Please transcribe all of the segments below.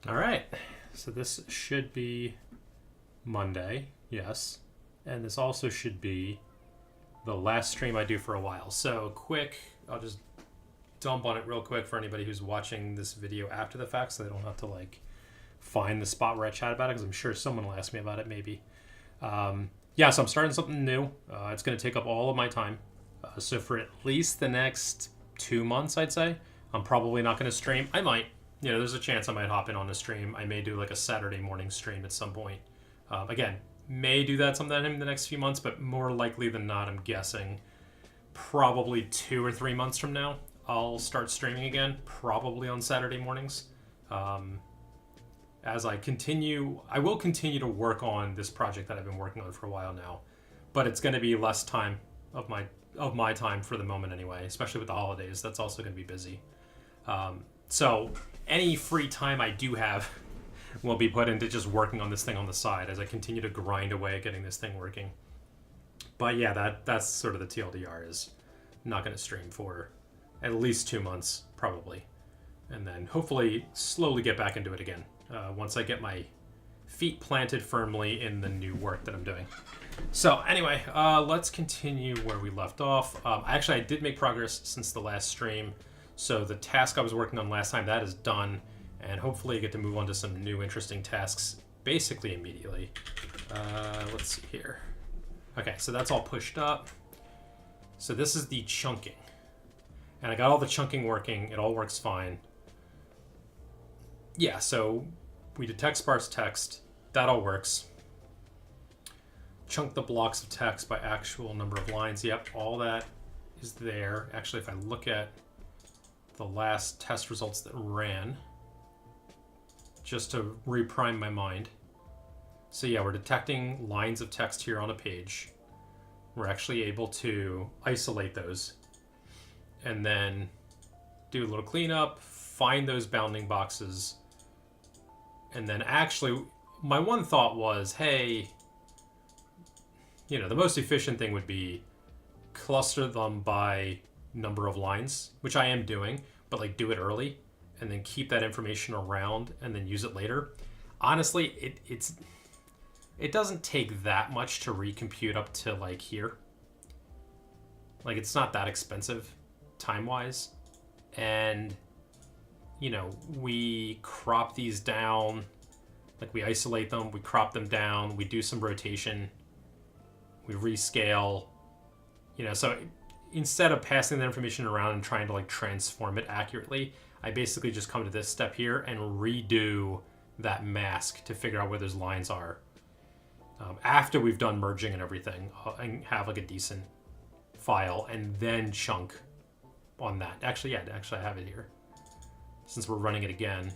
All right, so this should be Monday, yes. And this also should be the last stream I do for a while. So quick, I'll just dump on it real quick for anybody who's watching this video after the fact so they don't have to like find the spot where I chat about it, because I'm sure someone will ask me about it maybe. Yeah, so I'm starting something new. It's going to take up all of my time. So for at least the next 2 months, I'd say, I'm probably not going to stream. I might. There's a chance I might hop in on a stream. I may do like a Saturday morning stream at some point. Again, may do that sometime in the next few months, but more likely than not, I'm guessing probably 2 or 3 months from now, I'll start streaming again, probably on Saturday mornings. As I will continue to work on this project that I've been working on for a while now, but it's going to be less time of my time for the moment anyway, especially with the holidays. That's also going to be busy. So any free time I do have will be put into just working on this thing on the side as I continue to grind away at getting this thing working. But yeah, that's sort of the TLDR, is not going to stream for at least 2 months probably, and then hopefully slowly get back into it again once I get my feet planted firmly in the new work that I'm doing. So anyway, let's continue where we left off. Actually, I did make progress since the last stream. So the task I was working on last time, that is done. And hopefully I get to move on to some new interesting tasks basically immediately. Let's see here. Okay, so that's all pushed up. So this is the chunking. And I got all the chunking working. It all works fine. Yeah, so we detect sparse text. That all works. Chunk the blocks of text by actual number of lines. Yep, all that is there. Actually, if I look at the last test results that ran, just to reprime my mind. So yeah, we're detecting lines of text here on a page. We're actually able to isolate those and then do a little cleanup, find those bounding boxes. And then actually, my one thought was, hey, the most efficient thing would be cluster them by number of lines, which I am doing, but like do it early and then keep that information around and then use it later. Honestly, it doesn't take that much to recompute up to like here. Like, it's not that expensive time-wise. And, we crop these down, like we isolate them, we crop them down, we do some rotation, we rescale, so instead of passing the information around and trying to like transform it accurately, I basically just come to this step here and redo that mask to figure out where those lines are. After we've done merging and everything, and have like a decent file, and then chunk on that. Actually, I have it here. Since we're running it again.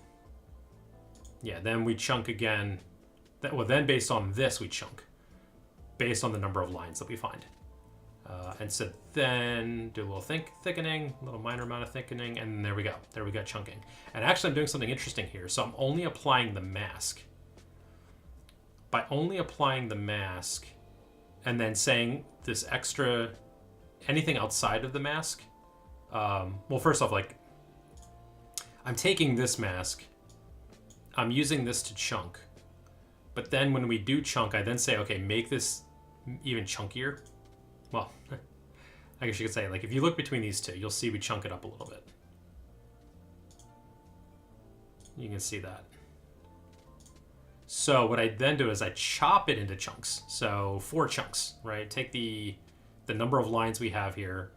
Yeah, then we chunk again. Then based on this, we chunk. Based on the number of lines that we find. And so then do a little thickening, a little minor amount of thickening, and there we go. There we got chunking. And actually, I'm doing something interesting here. So I'm only applying the mask. By only applying the mask and then saying this extra, anything outside of the mask, well, first off, like, I'm taking this mask, I'm using this to chunk, but then when we do chunk, I then say, okay, make this even chunkier. Well, I guess you could say, like, if you look between these two, you'll see we chunk it up a little bit. You can see that. So what I then do is I chop it into chunks. So 4 chunks, right? Take the number of lines we have here,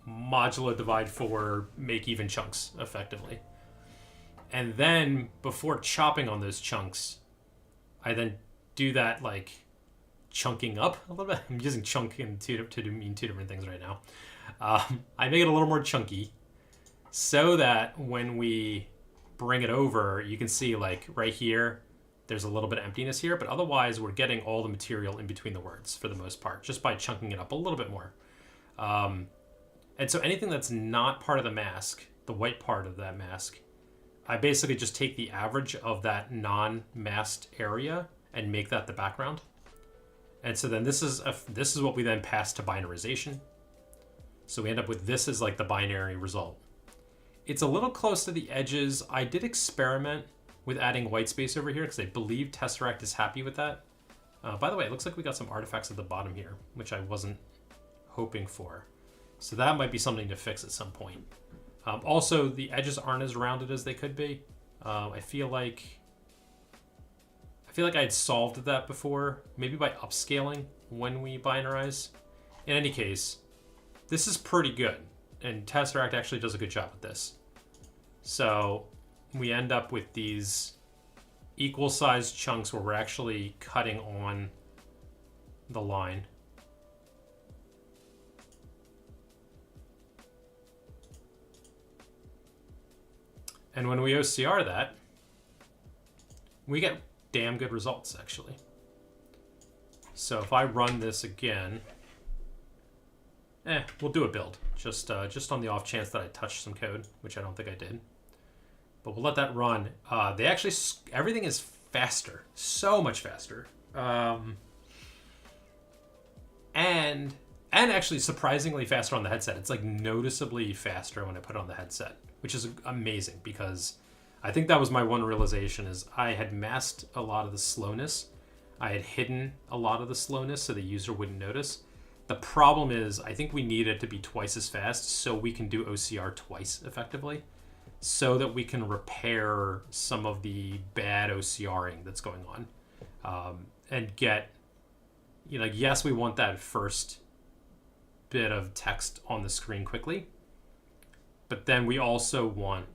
modulo divide 4, make even chunks, effectively. And then before chopping on those chunks, I then do that, like, chunking up a little bit. I'm using chunk to mean 2 different things right now. I make it a little more chunky so that when we bring it over, you can see, like, right here, there's a little bit of emptiness here, but otherwise we're getting all the material in between the words for the most part, just by chunking it up a little bit more. And so anything that's not part of the mask, the white part of that mask, I basically just take the average of that non-masked area and make that the background. And so then this is what we then pass to binarization. So we end up with this as like the binary result. It's a little close to the edges. I did experiment with adding white space over here because I believe Tesseract is happy with that. By the way, it looks like we got some artifacts at the bottom here, which I wasn't hoping for. So that might be something to fix at some point. Also, the edges aren't as rounded as they could be. I feel like I had solved that before, maybe by upscaling when we binarize. In any case, this is pretty good, and Tesseract actually does a good job with this. So we end up with these equal sized chunks where we're actually cutting on the line. And when we OCR that, we get damn good results, actually. So if I run this again, we'll do a build. Just on the off chance that I touched some code, which I don't think I did. But we'll let that run. They actually, everything is faster. So much faster. And actually surprisingly faster on the headset. It's like noticeably faster when I put it on the headset, which is amazing because I think that was my one realization is I had masked a lot of the slowness. I had hidden a lot of the slowness so the user wouldn't notice. The problem is I think we need it to be twice as fast so we can do OCR twice effectively so that we can repair some of the bad OCRing that's going on and get, you know, yes, we want that first bit of text on the screen quickly, but then we also want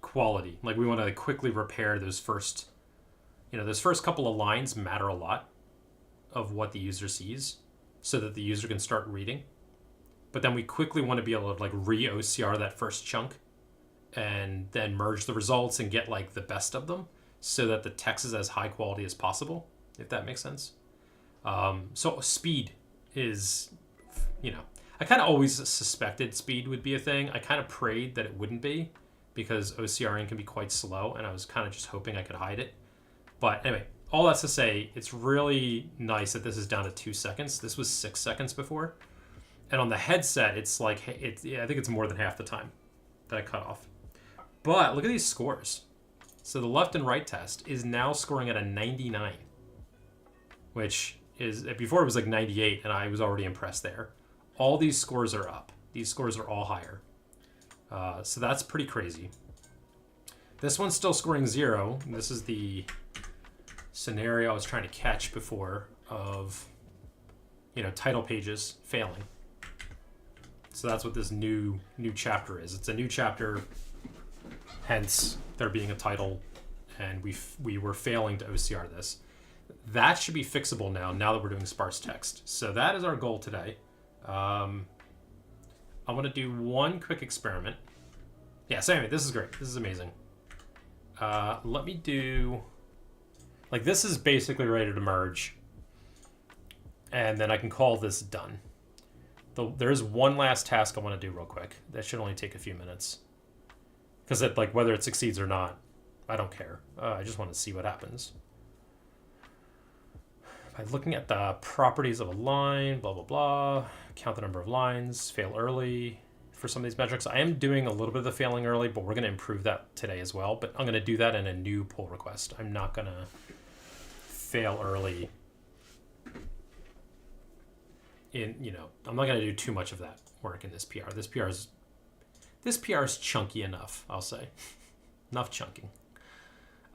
quality. Like we want to quickly repair those first, those first couple of lines matter a lot of what the user sees so that the user can start reading. But then we quickly want to be able to like re-OCR that first chunk and then merge the results and get like the best of them so that the text is as high quality as possible, if that makes sense. So speed is, I kind of always suspected speed would be a thing. I kind of prayed that it wouldn't be because OCRing can be quite slow and I was kind of just hoping I could hide it. But anyway, all that's to say, it's really nice that this is down to 2 seconds. This was 6 seconds before. And on the headset, it's like, I think it's more than half the time that I cut off. But look at these scores. So the left and right test is now scoring at a 99, which is, before it was like 98, and I was already impressed there. All these scores are up. These scores are all higher. So that's pretty crazy. This one's still scoring 0. This is the scenario I was trying to catch before of, title pages failing. So that's what this new chapter is. It's a new chapter, hence there being a title, and we were failing to OCR this. That should be fixable now that we're doing sparse text. So that is our goal today. I want to do one quick experiment. Yeah, so anyway, this is great. This is amazing. Let me do... Like, this is basically ready to merge. And then I can call this done. There is one last task I want to do real quick. That should only take a few minutes. Because whether it succeeds or not, I don't care. I just want to see what happens. By looking at the properties of a line, blah, blah, blah. Count the number of lines, fail early. For some of these metrics, I am doing a little bit of the failing early, but we're going to improve that today as well. But I'm going to do that in a new pull request. I'm not going to fail early. I'm not going to do too much of that work in this PR. This PR is chunky enough, I'll say. Enough chunking.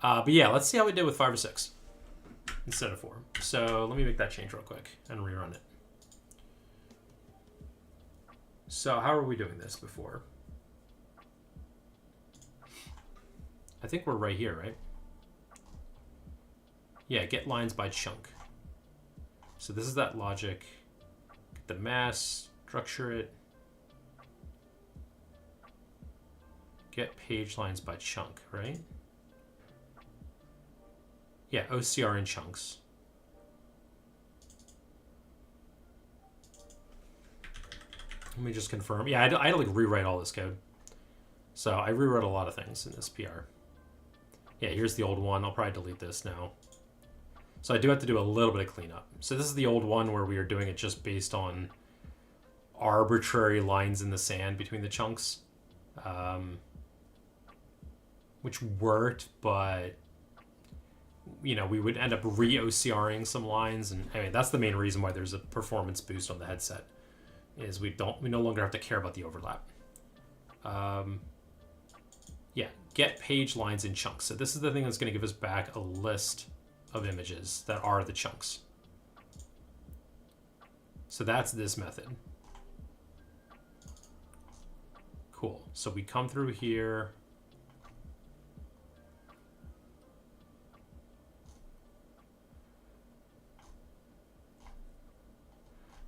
But yeah, let's see how we did with 5 or 6 instead of 4. So let me make that change real quick and rerun it. So how are we doing this before? I think we're right here, right? Yeah, get lines by chunk. So this is that logic. Get the mass, structure it. Get page lines by chunk, right? Yeah, OCR in chunks. Let me just confirm. Yeah, I had to rewrite all this code. So I rewrote a lot of things in this PR. Yeah, here's the old one. I'll probably delete this now. So I do have to do a little bit of cleanup. So this is the old one where we are doing it just based on arbitrary lines in the sand between the chunks. which worked, but you know, we would end up re-OCRing some lines, and I mean that's the main reason why there's a performance boost on the headset, is we no longer have to care about the overlap. Yeah, get page lines in chunks. So this is the thing that's going to give us back a list of images that are the chunks. So that's this method. Cool. So we come through here.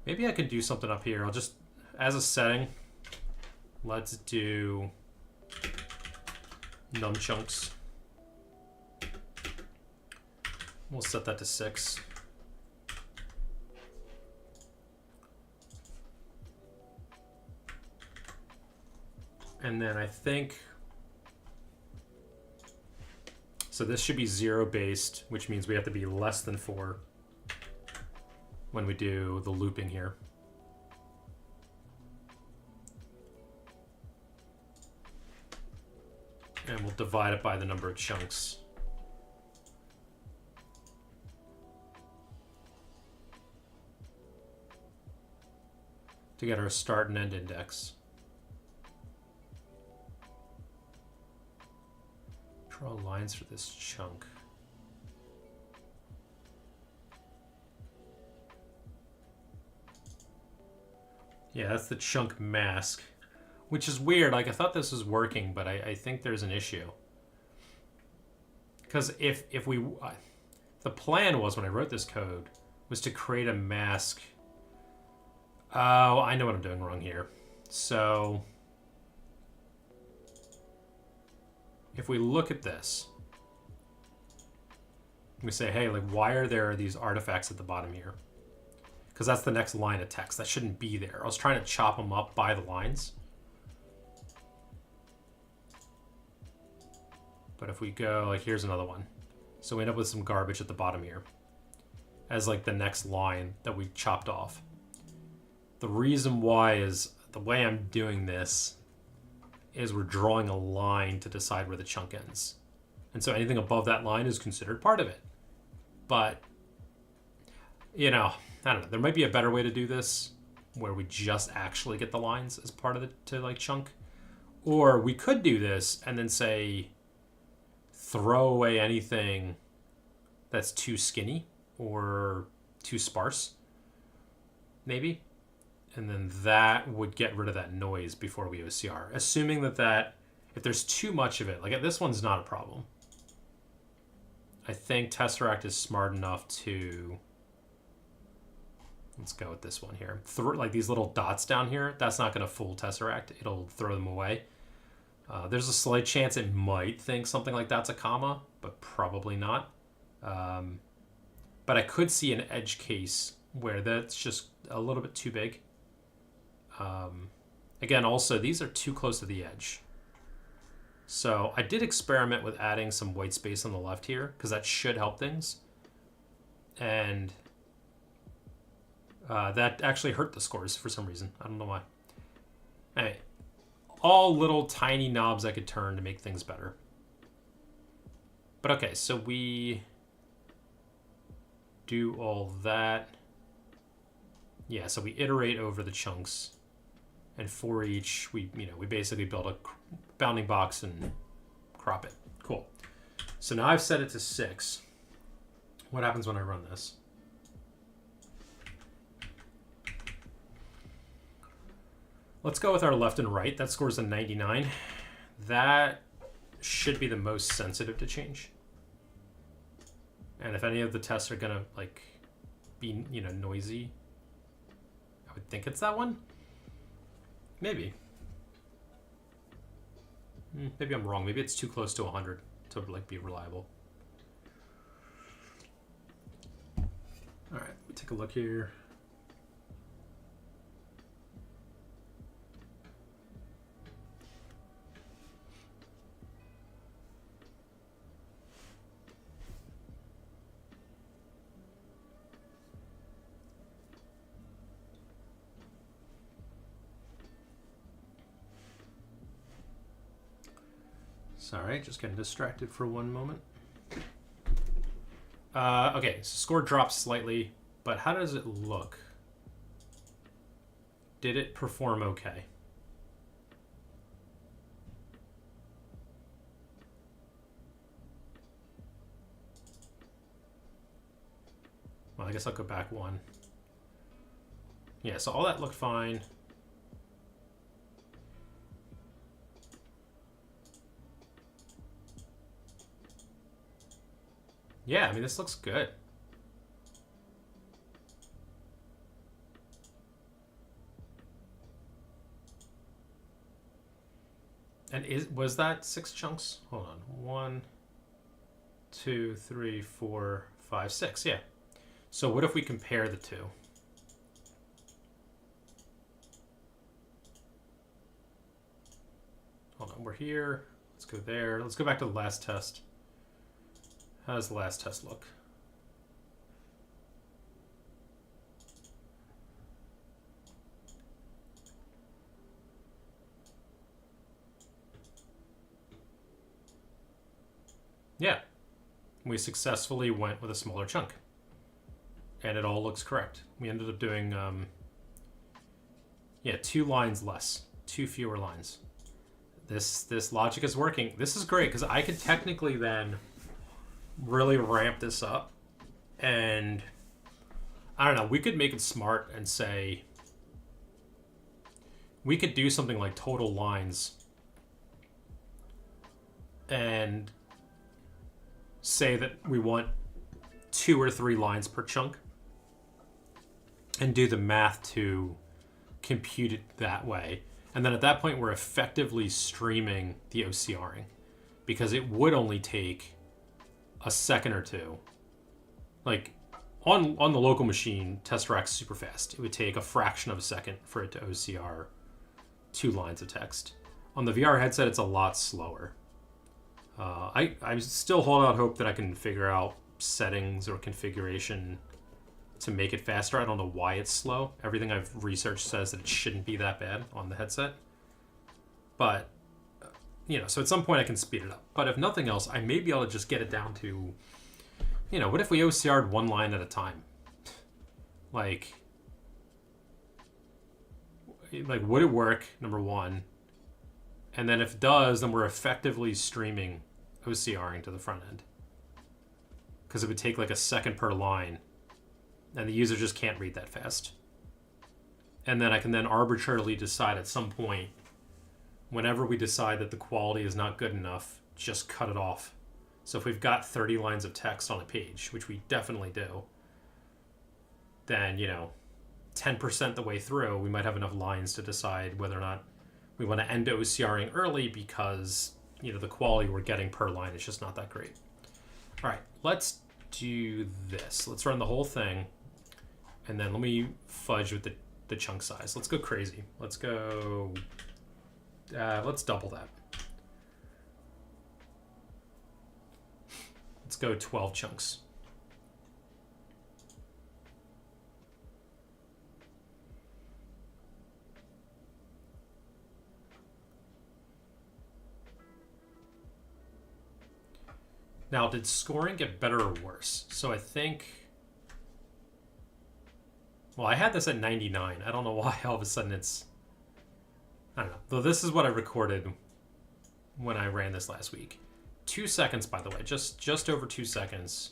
Maybe I could do something up here. I'll just, as a setting, let's do num chunks. We'll set that to 6. And then I think, so this should be 0 based, which means we have to be less than 4 when we do the looping here. And we'll divide it by the number of chunks. To get our start and end index. Draw lines for this chunk. Yeah, that's the chunk mask, which is weird. Like, I thought this was working, but I think there's an issue. Because if we, the plan was when I wrote this code was to create a mask. Oh, I know what I'm doing wrong here. So if we look at this, we say, hey, like, why are there these artifacts at the bottom here? Because that's the next line of text. That shouldn't be there. I was trying to chop them up by the lines. But if we go, like, here's another one. So we end up with some garbage at the bottom here as, like, the next line that we chopped off. The reason why is the way I'm doing this is we're drawing a line to decide where the chunk ends. And so anything above that line is considered part of it. But, you know, I don't know. There might be a better way to do this where we just actually get the lines as part of the like chunk. Or we could do this and then say, throw away anything that's too skinny or too sparse, maybe. And then that would get rid of that noise before we OCR. Assuming that if there's too much of it, like this one's not a problem. I think Tesseract is smart enough to, let's go with this one here. Like these little dots down here, that's not going to fool Tesseract. It'll throw them away. There's a slight chance it might think something like that's a comma, but probably not. But I could see an edge case where that's just a little bit too big. Again, also, these are too close to the edge. So I did experiment with adding some white space on the left here, because that should help things. And that actually hurt the scores for some reason. I don't know why. Anyway, all little tiny knobs I could turn to make things better. But okay, so we do all that. Yeah, so we iterate over the chunks. And for each, we basically build a bounding box and crop it. Cool. So now I've set it to 6. What happens when I run this? Let's go with our left and right. That scores a 99. That should be the most sensitive to change. And if any of the tests are gonna like be, noisy, I would think it's that one. Maybe. Maybe I'm wrong. Maybe it's too close to 100 to like be reliable. All right, let me take a look here. Sorry, just getting distracted for one moment. Okay, so score drops slightly, but how does it look? Did it perform okay? Well, I guess I'll go back one. Yeah, so all that looked fine. Yeah, I mean, this looks good. And was that 6 chunks? Hold on. 1, 2, 3, 4, 5, 6. Yeah. So what if we compare the two? Hold on. We're here. Let's go there. Let's go back to the last test. How does the last test look? Yeah, we successfully went with a smaller chunk. And it all looks correct. We ended up doing, yeah, 2 lines less. 2 fewer lines. This logic is working. This is great, because I could technically then really ramp this up. And, I don't know, we could make it smart and say, we could do something like total lines. And say that we want 2 or 3 lines per chunk and do the math to compute it that way. And then at that point, we're effectively streaming the OCRing, because it would only take a second or two. Like on the local machine, Tesseract's super fast. It would take a fraction of a second for it to OCR 2 lines of text. On the VR headset, it's a lot slower. I still hold out hope that I can figure out settings or configuration to make it faster. I don't know why it's slow. Everything I've researched says that it shouldn't be that bad on the headset. But, you know, so at some point I can speed it up. But if nothing else, I may be able to just get it down to, you know, what if we OCR'd 1 line at a time? Like, would it work, number one? And then if it does, then we're effectively streaming OCRing to the front end. Because it would take like a second per line. And the user just can't read that fast. And then I can then arbitrarily decide at some point, whenever we decide that the quality is not good enough, just cut it off. So if we've got 30 lines of text on a page, which we definitely do, then, you know, 10% the way through, we might have enough lines to decide whether or not we want to end OCRing early because, you know, the quality we're getting per line is just not that great. All right, let's do this. Let's run the whole thing. And then let me fudge with the chunk size. Let's go crazy. Let's go... let's double that. Let's go 12 chunks. Now, did scoring get better or worse? So I think... Well, I had this at 99. I don't know why all of a sudden it's... I don't know. Though this is what I recorded when I ran this last week. 2 seconds, by the way. Just over 2 seconds.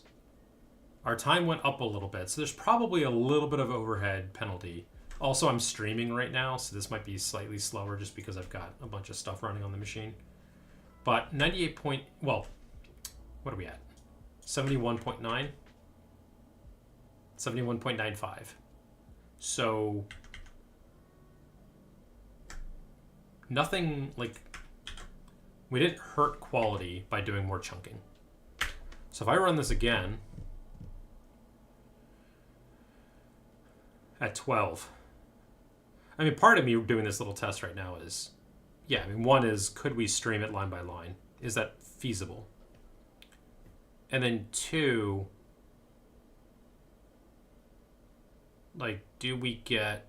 Our time went up a little bit, so there's probably a little bit of overhead penalty. Also, I'm streaming right now, so this might be slightly slower just because I've got a bunch of stuff running on the machine. But 98 point... Well... What are we at? 71.9? 71.95. So, nothing, like, we didn't hurt quality by doing more chunking. So if I run this again at 12, I mean, part of me doing this little test right now is, yeah, I mean, one is, could we stream it line by line? Is that feasible? And then 2, like, do we get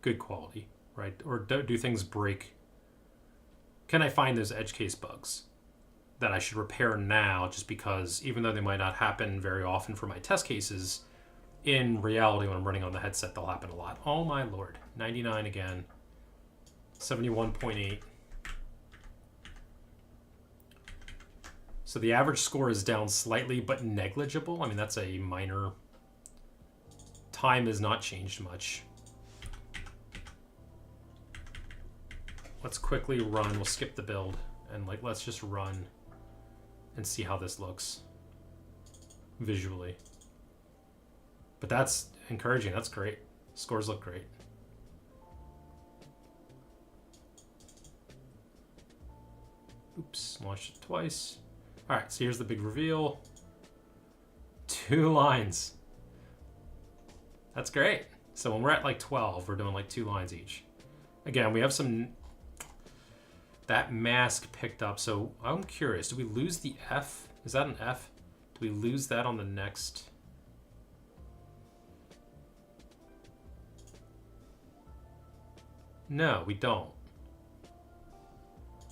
good quality, right? Or do things break? Can I find those edge case bugs? that I should repair now, just because even though they might not happen very often for my test cases, in reality when I'm running on the headset they'll happen a lot. Oh my lord. 99 again. 71.8. So the average score is down slightly, but negligible. I mean, that's a minor... Time has not changed much. Let's quickly run. We'll skip the build. And let's just run and see how this looks visually. But that's encouraging. That's great. Scores look great. Oops, launched it twice. All right, so here's the big reveal. 2 lines. That's great. So when we're at like 12, we're doing like 2 lines each. Again, we have some... That mask picked up. So I'm curious, do we lose the F? Is that an F? Do we lose that on the next? No, we don't.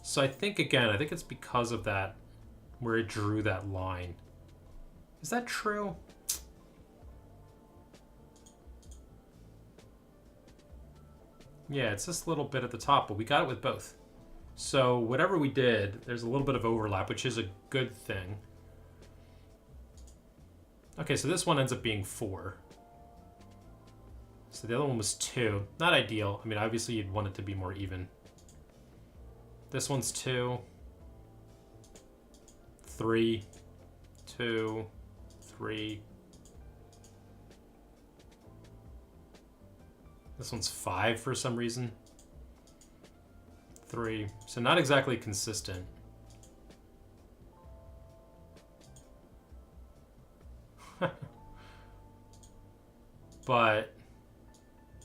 So I think, again, I think it's because of that, where it drew that line. Is that true? Yeah, it's this little bit at the top, but we got it with both. So whatever we did, there's a little bit of overlap, which is a good thing. Okay, so this one ends up being 4. So the other one was 2. Not ideal. I mean, obviously you'd want it to be more even. This one's 2. 3. 2. 3. This one's 5 for some reason. 3. So not exactly consistent. But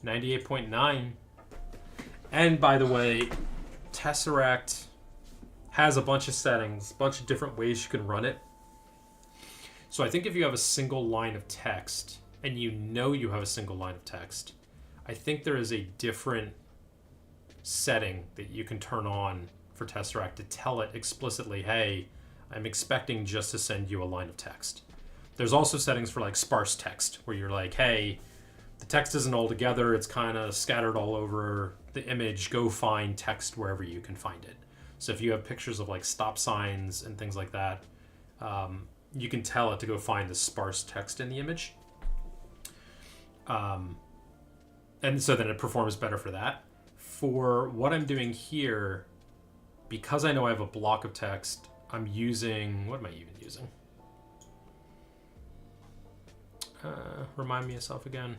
98.9. And by the way, Tesseract has a bunch of settings, a bunch of different ways you can run it. So I think if you have a single line of text, and you know you have a single line of text, I think there is a different setting that you can turn on for Tesseract to tell it explicitly, hey, I'm expecting just to send you a line of text. There's also settings for like sparse text, where you're like, hey, the text isn't all together, it's kind of scattered all over the image, go find text wherever you can find it. So if you have pictures of like stop signs and things like that, you can tell it to go find the sparse text in the image. And so then it performs better for that. For what I'm doing here, because I know I have a block of text, I'm using, what am I even using? Remind me of yourself again.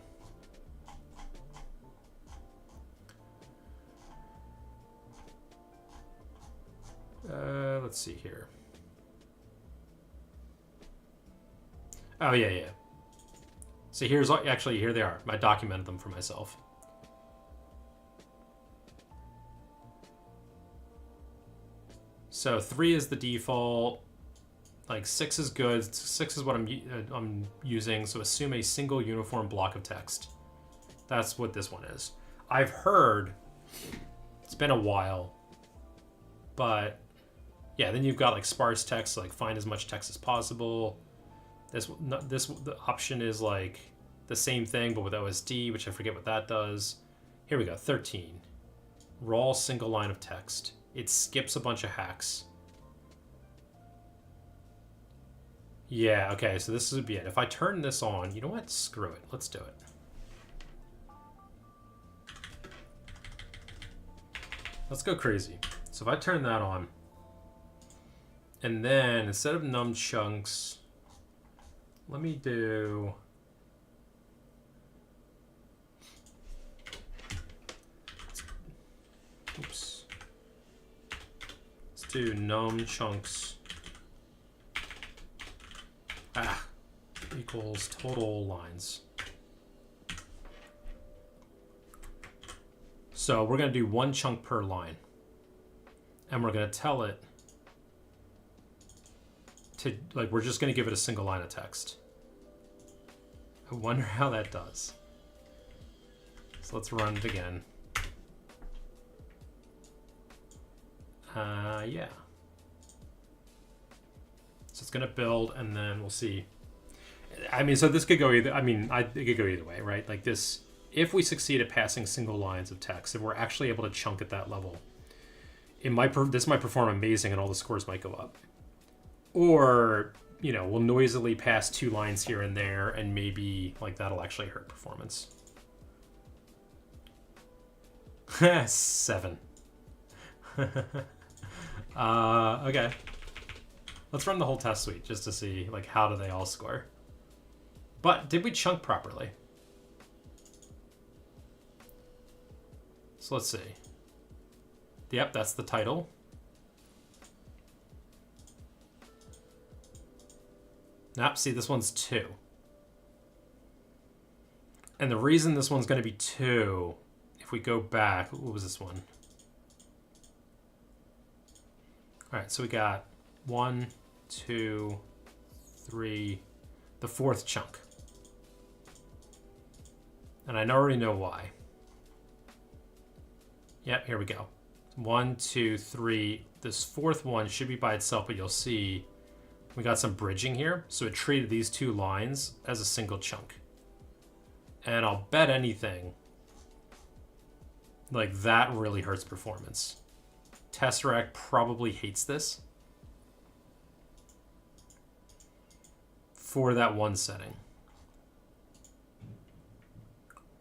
Let's see here. Oh, yeah. So here's, actually, here they are. I documented them for myself. So 3 is the default. Like 6 is good. 6 is what I'm using. So assume a single uniform block of text. That's what this one is. I've heard, it's been a while, but yeah, then you've got like sparse text, like find as much text as possible. The option is like the same thing, but with OSD, which I forget what that does. Here we go, 13. Raw single line of text. It skips a bunch of hacks. Yeah, okay, so this would be it. If I turn this on, you know what? Screw it. Let's do it. Let's go crazy. So if I turn that on, and then instead of num chunks, let me do... Oops. Let's do num chunks. Equals total lines. So we're going to do 1 chunk per line. And we're going to tell it to, like, we're just going to give it a single line of text. I wonder how that does. So let's run it again. Yeah. going to build, and then we'll see. I mean, so this could go either. I mean, it could go either way, right? Like this, if we succeed at passing single lines of text, if we're actually able to chunk at that level, this might perform amazing, and all the scores might go up. Or, you know, we'll noisily pass 2 lines here and there, and maybe like that'll actually hurt performance. 7. Okay. Let's run the whole test suite just to see like how do they all score. But did we chunk properly? So let's see. Yep, that's the title. Nope, see, this one's 2. And the reason this one's going to be 2, if we go back, what was this one? All right, so we got 1, 2, 3, the 4th chunk. And I already know why. Yep, here we go. 1, 2, 3. This 4th one should be by itself, but you'll see we got some bridging here. So it treated these 2 lines as a single chunk. And I'll bet anything, like that really hurts performance. Tesseract probably hates this for that one setting.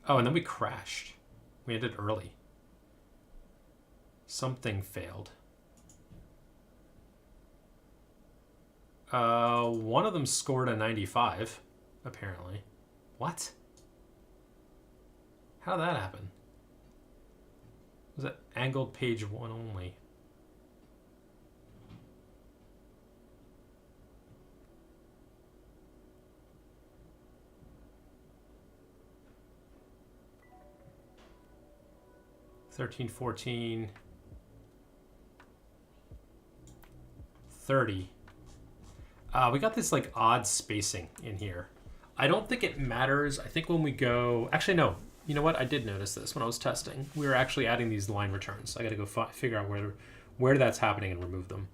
Oh, and then we crashed. We ended early. Something failed. One of them scored a 95, apparently. What? How did that happen? Was that angled page 1 only? $13, $14, $30. We got this like odd spacing in here. I don't think it matters. I think when we go, actually no. You know what? I did notice this when I was testing. We were actually adding these line returns. I got to go figure out where that's happening and remove them.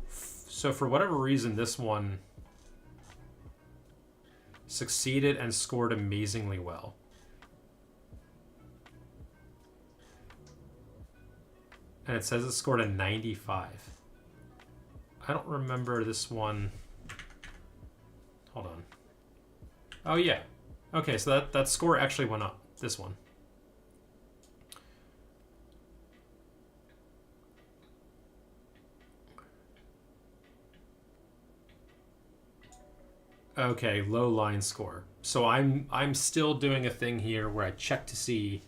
So for whatever reason, this one succeeded and scored amazingly well. And it says it scored a 95. I don't remember this one. Hold on. Oh, yeah. Okay, so that score actually went up. This one. Okay, low line score. So I'm still doing a thing here where I check to see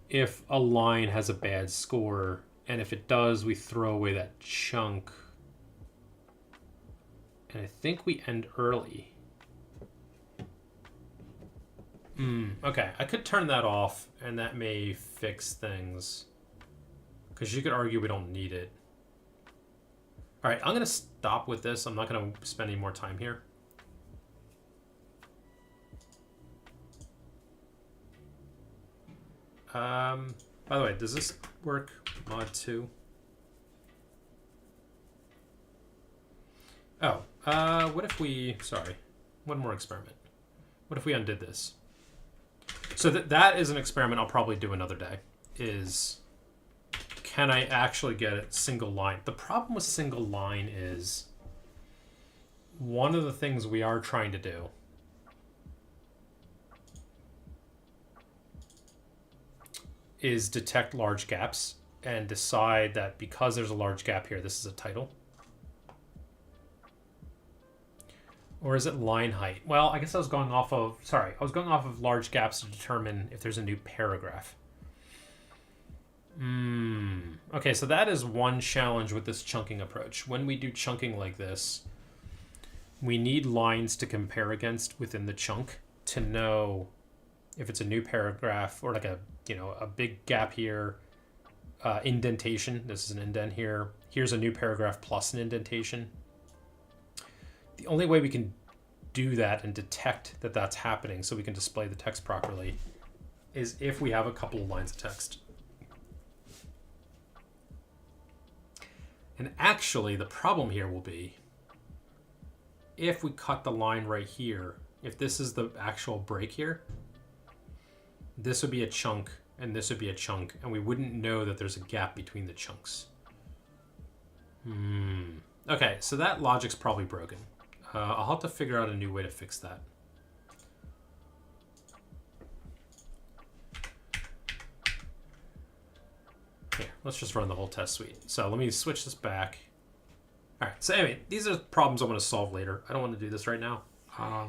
if a line has a bad score, and if it does, we throw away that chunk. And I think we end early. Okay, I could turn that off, and that may fix things. Because you could argue we don't need it. All right, I'm going to stop with this. I'm not going to spend any more time here. By the way, does this work? Mod 2? Oh, what if we, sorry, one more experiment. What if we undid this? So that is an experiment I'll probably do another day, is can I actually get it single line? The problem with single line is one of the things we are trying to do is detect large gaps and decide that because there's a large gap here, this is a title. Or is it line height? Well, I guess I was going off of, sorry, I was going off of large gaps to determine if there's a new paragraph. Okay, so that is one challenge with this chunking approach. When we do chunking like this, we need lines to compare against within the chunk to know if it's a new paragraph or like a, you know, a big gap here, indentation. This is an indent here. Here's a new paragraph plus an indentation. The only way we can do that and detect that that's happening so we can display the text properly is if we have a couple of lines of text. And actually, the problem here will be if we cut the line right here, if this is the actual break here, this would be a chunk and this would be a chunk, and we wouldn't know that there's a gap between the chunks. Okay, so that logic's probably broken. I'll have to figure out a new way to fix that. Here, let's just run the whole test suite. So let me switch this back. All right, so anyway, these are problems I want to solve later. I don't want to do this right now. I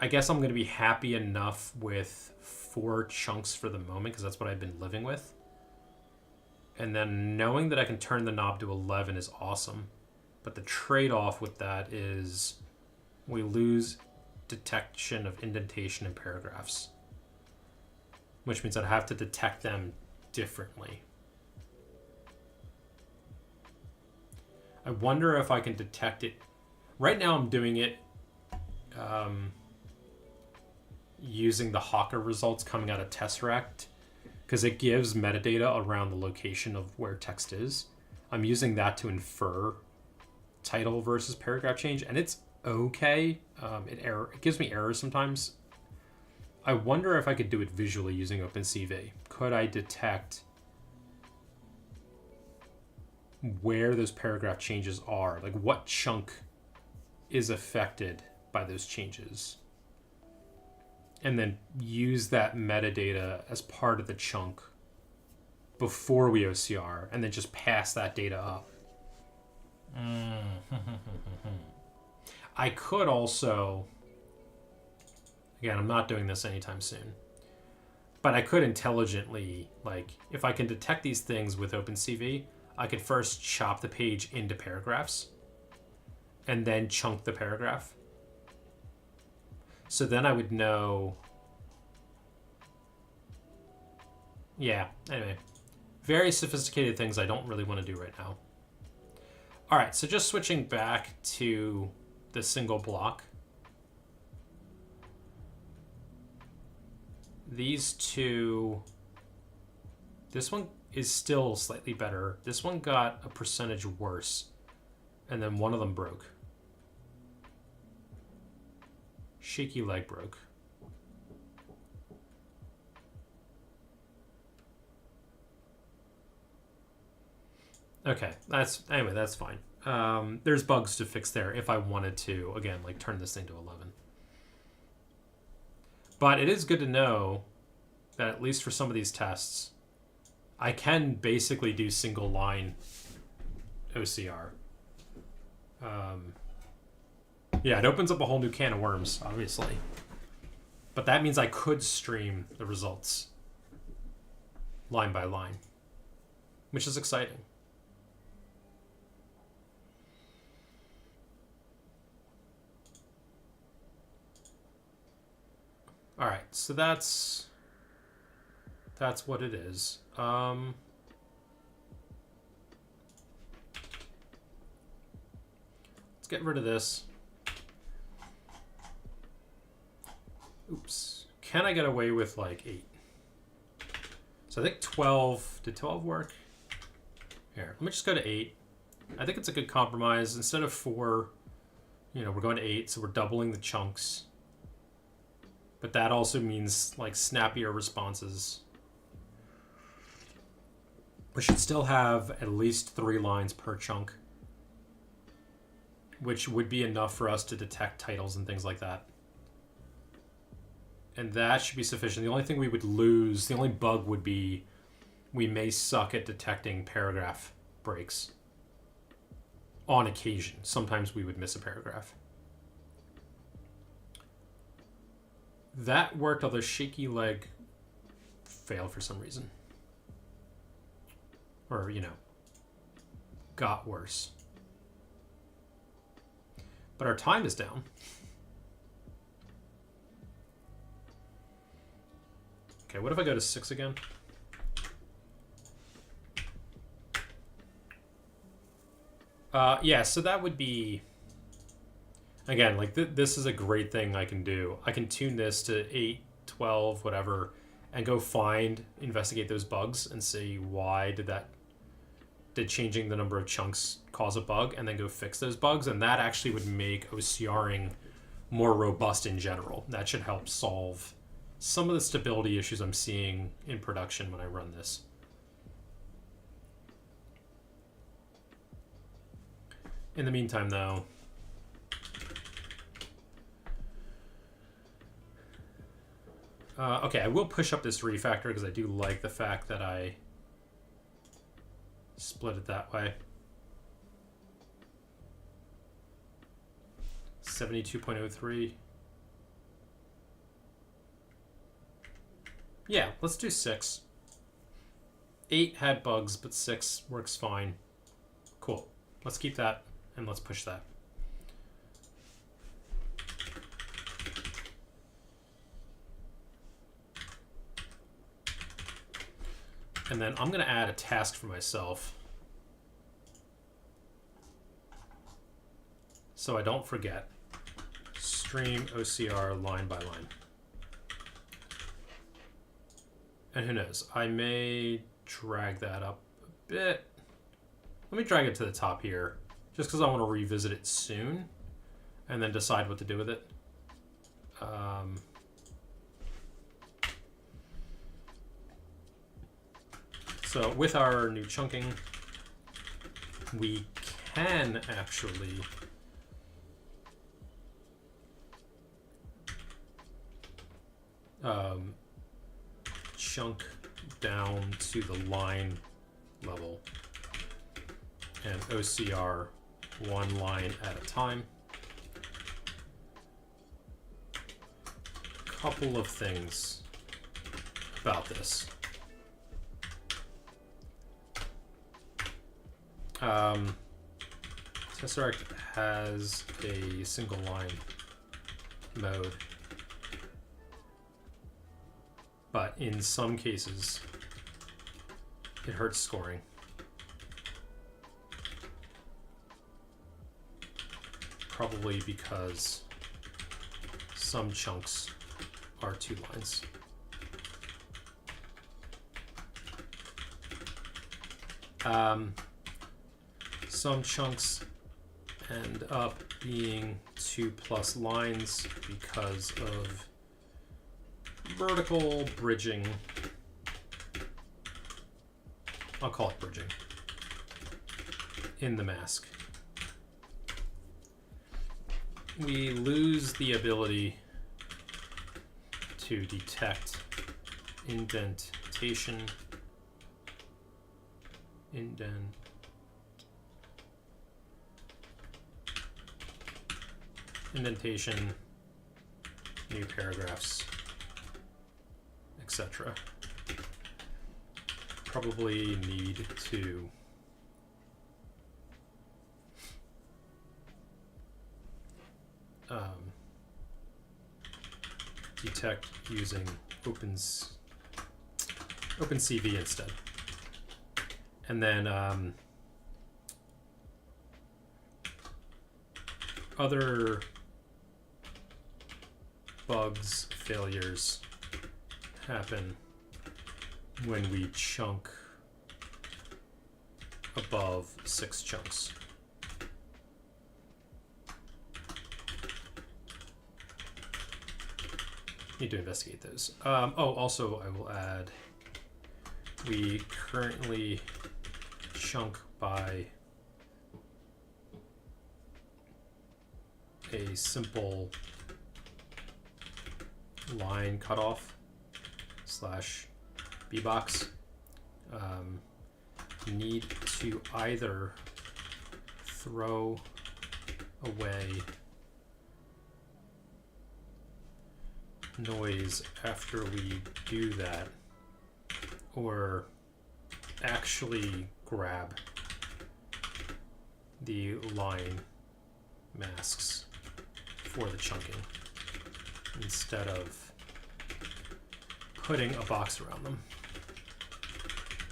guess I'm going to be happy enough with 4 chunks for the moment because that's what I've been living with. And then knowing that I can turn the knob to 11 is awesome. But the trade-off with that is we lose detection of indentation in paragraphs, which means I'd have to detect them differently. I wonder if I can detect it. Right now I'm doing it using the Hawker results coming out of Tesseract because it gives metadata around the location of where text is. I'm using that to infer title versus paragraph change, and it's okay. It gives me errors sometimes. I wonder if I could do it visually using OpenCV. Could I detect where those paragraph changes are? Like what chunk is affected by those changes? And then use that metadata as part of the chunk before we OCR, and then just pass that data up. I could also, again, I'm not doing this anytime soon, but I could intelligently, like, if I can detect these things with OpenCV, I could first chop the page into paragraphs and then chunk the paragraph. So then I would know. Yeah, anyway. Very sophisticated things I don't really want to do right now. All right, so just switching back to the single block. These two, this one is still slightly better. This one got a percentage worse, and then one of them broke. Shaky leg broke. Okay, that's fine. There's bugs to fix there if I wanted to, again, like turn this thing to 11. But it is good to know that at least for some of these tests, I can basically do single line OCR. Yeah, it opens up a whole new can of worms, obviously. But that means I could stream the results line by line, which is exciting. All right, so that's what it is. Let's get rid of this. Oops. Can I get away with like 8? So I think 12. Did 12 work? Here, let me just go to 8. I think it's a good compromise. Instead of 4, we're going to 8, so we're doubling the chunks. But that also means like snappier responses. We should still have at least 3 lines per chunk, which would be enough for us to detect titles and things like that. And that should be sufficient. The only thing we would lose, the only bug would be we may suck at detecting paragraph breaks on occasion. Sometimes we would miss a paragraph. That worked, although shaky leg failed for some reason. Or, got worse. But our time is down. Okay, what if I go to 6 again? Yeah, so that would be... Again, like this is a great thing I can do. I can tune this to 8, 12, whatever, and go investigate those bugs and see why did that did changing the number of chunks cause a bug, and then go fix those bugs, and that actually would make OCRing more robust in general. That should help solve some of the stability issues I'm seeing in production when I run this. In the meantime, though, okay, I will push up this refactor because I do like the fact that I split it that way. 72.03. Yeah, let's do 6. 8 had bugs, but 6 works fine. Cool. Let's keep that, and let's push that. And then I'm going to add a task for myself so I don't forget. Stream OCR line by line. And who knows, I may drag that up a bit. Let me drag it to the top here, just because I want to revisit it soon and then decide what to do with it. So with our new chunking, we can actually chunk down to the line level and OCR one line at a time. Couple of things about this. Tesseract has a single line mode, but in some cases it hurts scoring. Probably because some chunks are 2 lines. Some chunks end up being 2+ lines because of vertical bridging. I'll call it bridging in the mask. We lose the ability to detect indentation, indentation, new paragraphs, etc. Probably need to detect using OpenCV instead. And then other bugs, failures happen when we chunk above 6 chunks. Need to investigate those. Also I will add, we currently chunk by a simple line cutoff / bbox. Need to either throw away noise after we do that, or actually grab the line masks for the chunking instead of putting a box around them.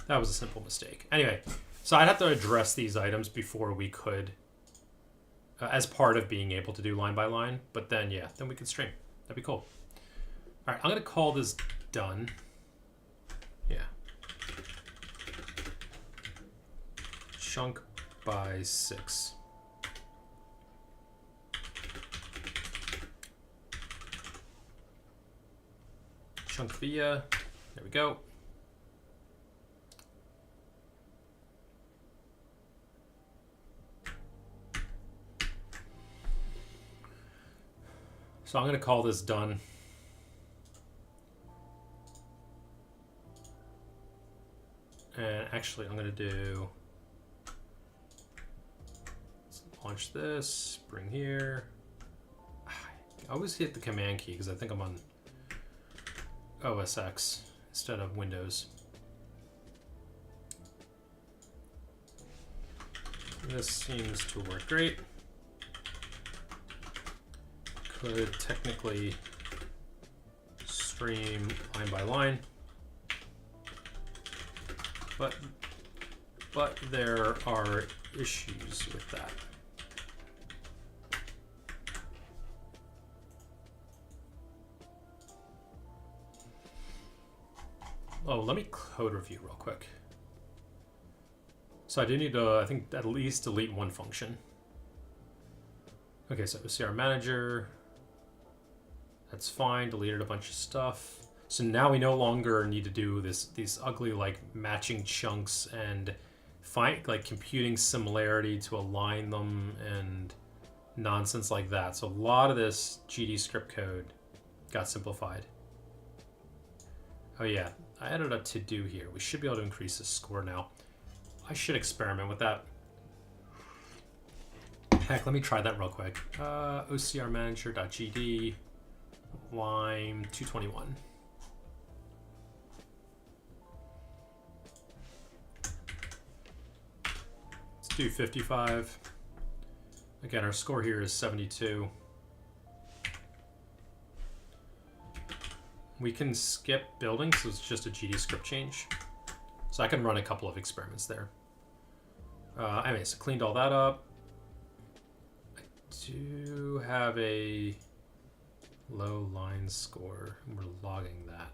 That was a simple mistake. Anyway, so I'd have to address these items before we could, as part of being able to do line by line, but then yeah, then we could stream. That'd be cool. All right, I'm gonna call this done. Yeah. chunk by 6. Chunk via, there we go. So I'm going to call this done. And actually, I'm going to do, let's launch this, bring here. I always hit the command key because I think I'm on OS X instead of Windows. This seems to work great. Could technically stream line by line, but there are issues with that. Oh, let me code review real quick. So I do need to, I think, at least delete one function. Okay, so OCR manager. That's fine, deleted a bunch of stuff. So now we no longer need to do these ugly like matching chunks and find like computing similarity to align them and nonsense like that. So a lot of this GD script code got simplified. Oh yeah, I added a to-do here. We should be able to increase the score now. I should experiment with that. Heck, let me try that real quick. OCR manager.gd. Line 221. Let's do 55. Again, our score here is 72. We can skip building, so it's just a GD script change. So I can run a couple of experiments there. Anyway, so cleaned all that up. I do have a low line score, and we're logging that.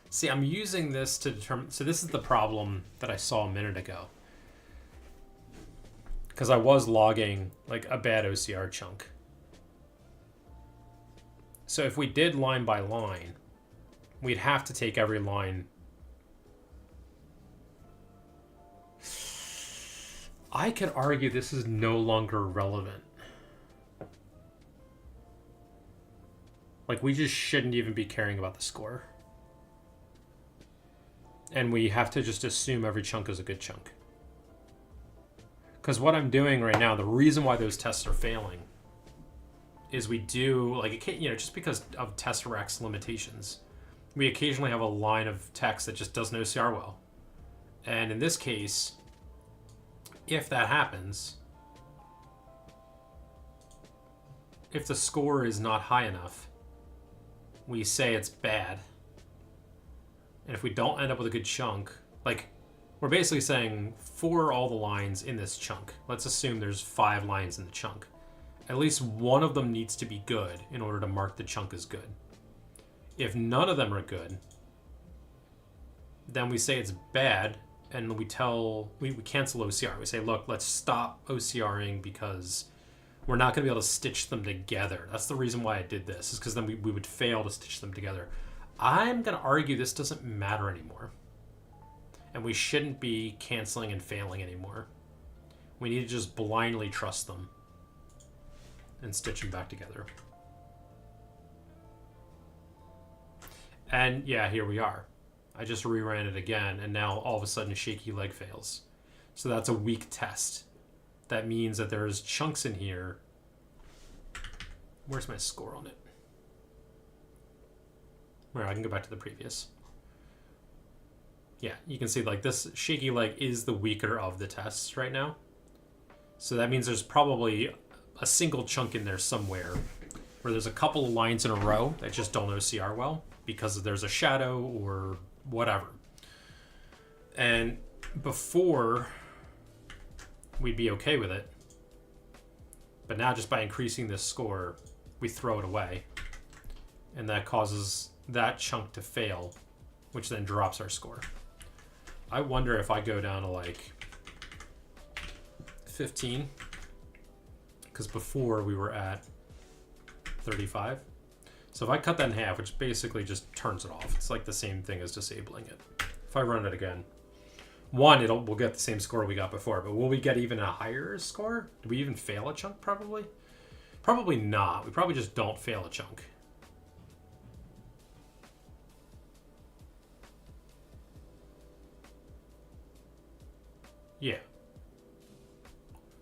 See, I'm using this to determine, so this is the problem that I saw a minute ago. Because I was logging like a bad OCR chunk. So if we did line by line, we'd have to take every line. I could argue this is no longer relevant. Like, we just shouldn't even be caring about the score. And we have to just assume every chunk is a good chunk. Because what I'm doing right now, the reason why those tests are failing is we do, like, it can't, you know, just because of Tesseract's limitations, we occasionally have a line of text that just doesn't OCR well. And in this case, if that happens, if the score is not high enough, we say it's bad. And if we don't end up with a good chunk, like, we're basically saying for all the lines in this chunk, let's assume there's 5 lines in the chunk, at least one of them needs to be good in order to mark the chunk as good. If none of them are good, then we say it's bad, and we cancel OCR. We say, look, let's stop OCRing because we're not going to be able to stitch them together. That's the reason why I did this, is because then we would fail to stitch them together. I'm going to argue this doesn't matter anymore. And we shouldn't be canceling and failing anymore. We need to just blindly trust them and stitch them back together. And yeah, here we are. I just reran it again, and now all of a sudden shaky leg fails. So that's a weak test. That means that there's chunks in here. Where's my score on it? Where I can go back to the previous. Yeah, you can see like this shaky leg is the weaker of the tests right now. So that means there's probably a single chunk in there somewhere where there's a couple of lines in a row that just don't OCR well because there's a shadow or whatever. And before, we'd be okay with it. But now just by increasing this score, we throw it away. And that causes that chunk to fail, which then drops our score. I wonder if I go down to like 15, because before we were at 35. So if I cut that in half, which basically just turns it off, it's like the same thing as disabling it. If I run it again, one, we'll get the same score we got before, but will we get even a higher score? Do we even fail a chunk? Probably. Probably not. We probably just don't fail a chunk. Yeah.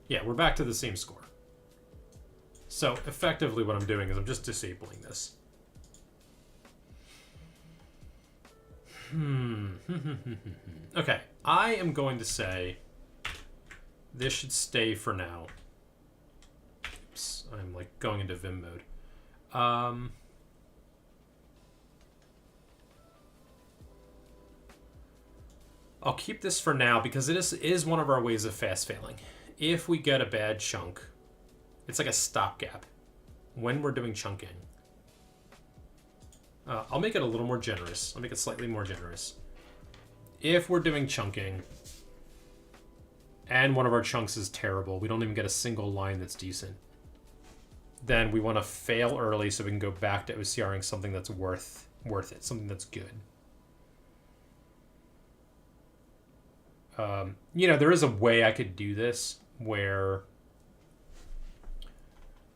Yeah, we're back to the same score. So effectively what I'm doing is I'm just disabling this. Okay, I am going to say this should stay for now. Oops, I'm like going into Vim mode. I'll keep this for now because it is one of our ways of fast failing. If we get a bad chunk, it's like a stopgap when we're doing chunking. I'll make it a little more generous. I'll make it slightly more generous. If we're doing chunking and one of our chunks is terrible, we don't even get a single line that's decent, then we want to fail early so we can go back to OCRing something that's worth it, something that's good. You know, there is a way I could do this where,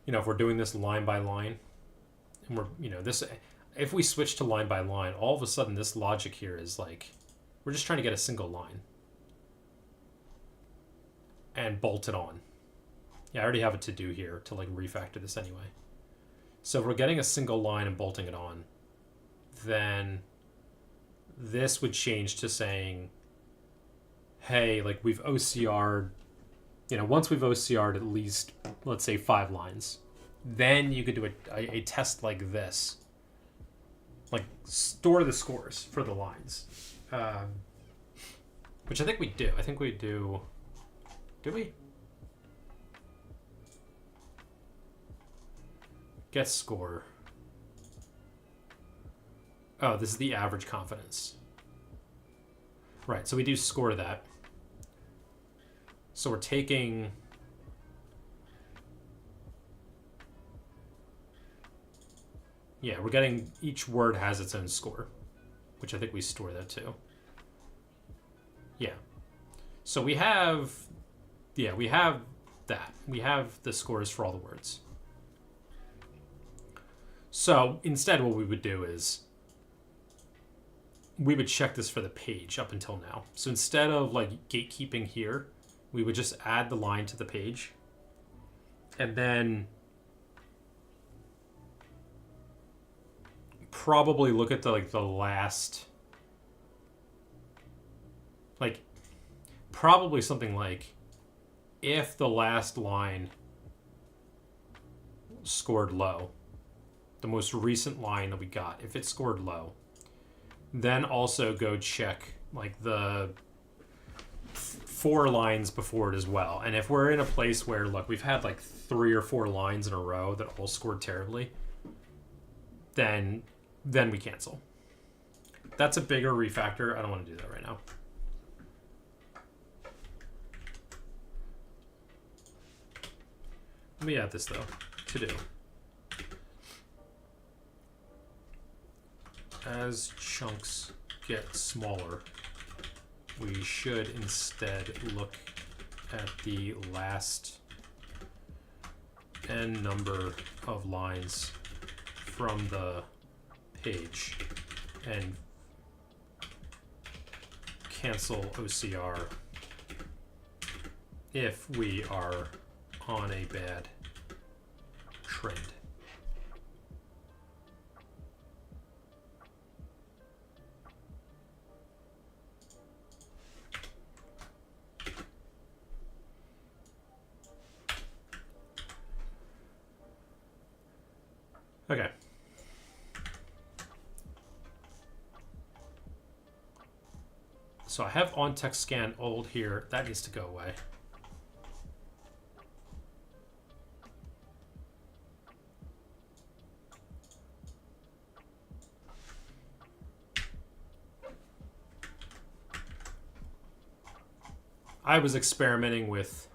you know, if we're doing this line by line, and we're, you know, this, if we switch to line by line, all of a sudden this logic here is like, we're just trying to get a single line and bolt it on. Yeah, I already have a to do here to like refactor this anyway. So if we're getting a single line and bolting it on, then this would change to saying, hey, like we've OCR'd, you know, once we've OCR'd at least, let's say 5 lines, then you could do a test like this. Like store the scores for the lines. Which I think we do. I think we do. Do we? Get score. Oh, this is the average confidence. Right, so we do score that. So we're taking... Yeah, we're getting... Each word has its own score, which I think we store that too. Yeah. So we have... Yeah, we have that. We have the scores for all the words. So instead what we would do is we would check this for the page up until now. So instead of like gatekeeping here, we would just add the line to the page and then probably look at the like the last, like probably something like if the last line scored low, the most recent line that we got, if it scored low, then also go check like the 4 lines before it as well. And if we're in a place where, look, we've had like 3 or 4 lines in a row that all scored terribly, then we cancel. That's a bigger refactor. I don't want to do that right now. Let me add this though, to do. As chunks get smaller, we should instead look at the last n number of lines from the page and cancel OCR if we are on a bad trend. Okay. So I have on text scan old here. That needs to go away. I was experimenting with...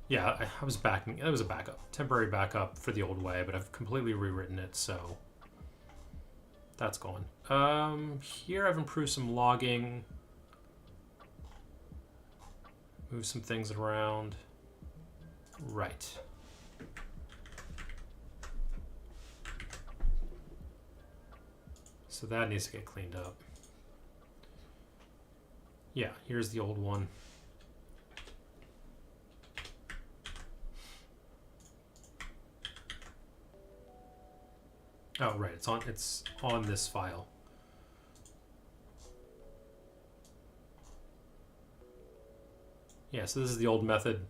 Yeah, I was backing... It was a backup. Temporary backup for the old way, but I've completely rewritten it, so... That's gone. Here I've improved some logging. Move some things around. Right. So that needs to get cleaned up. Yeah, here's the old one. Oh, right, it's on this file. Yeah, so this is the old method.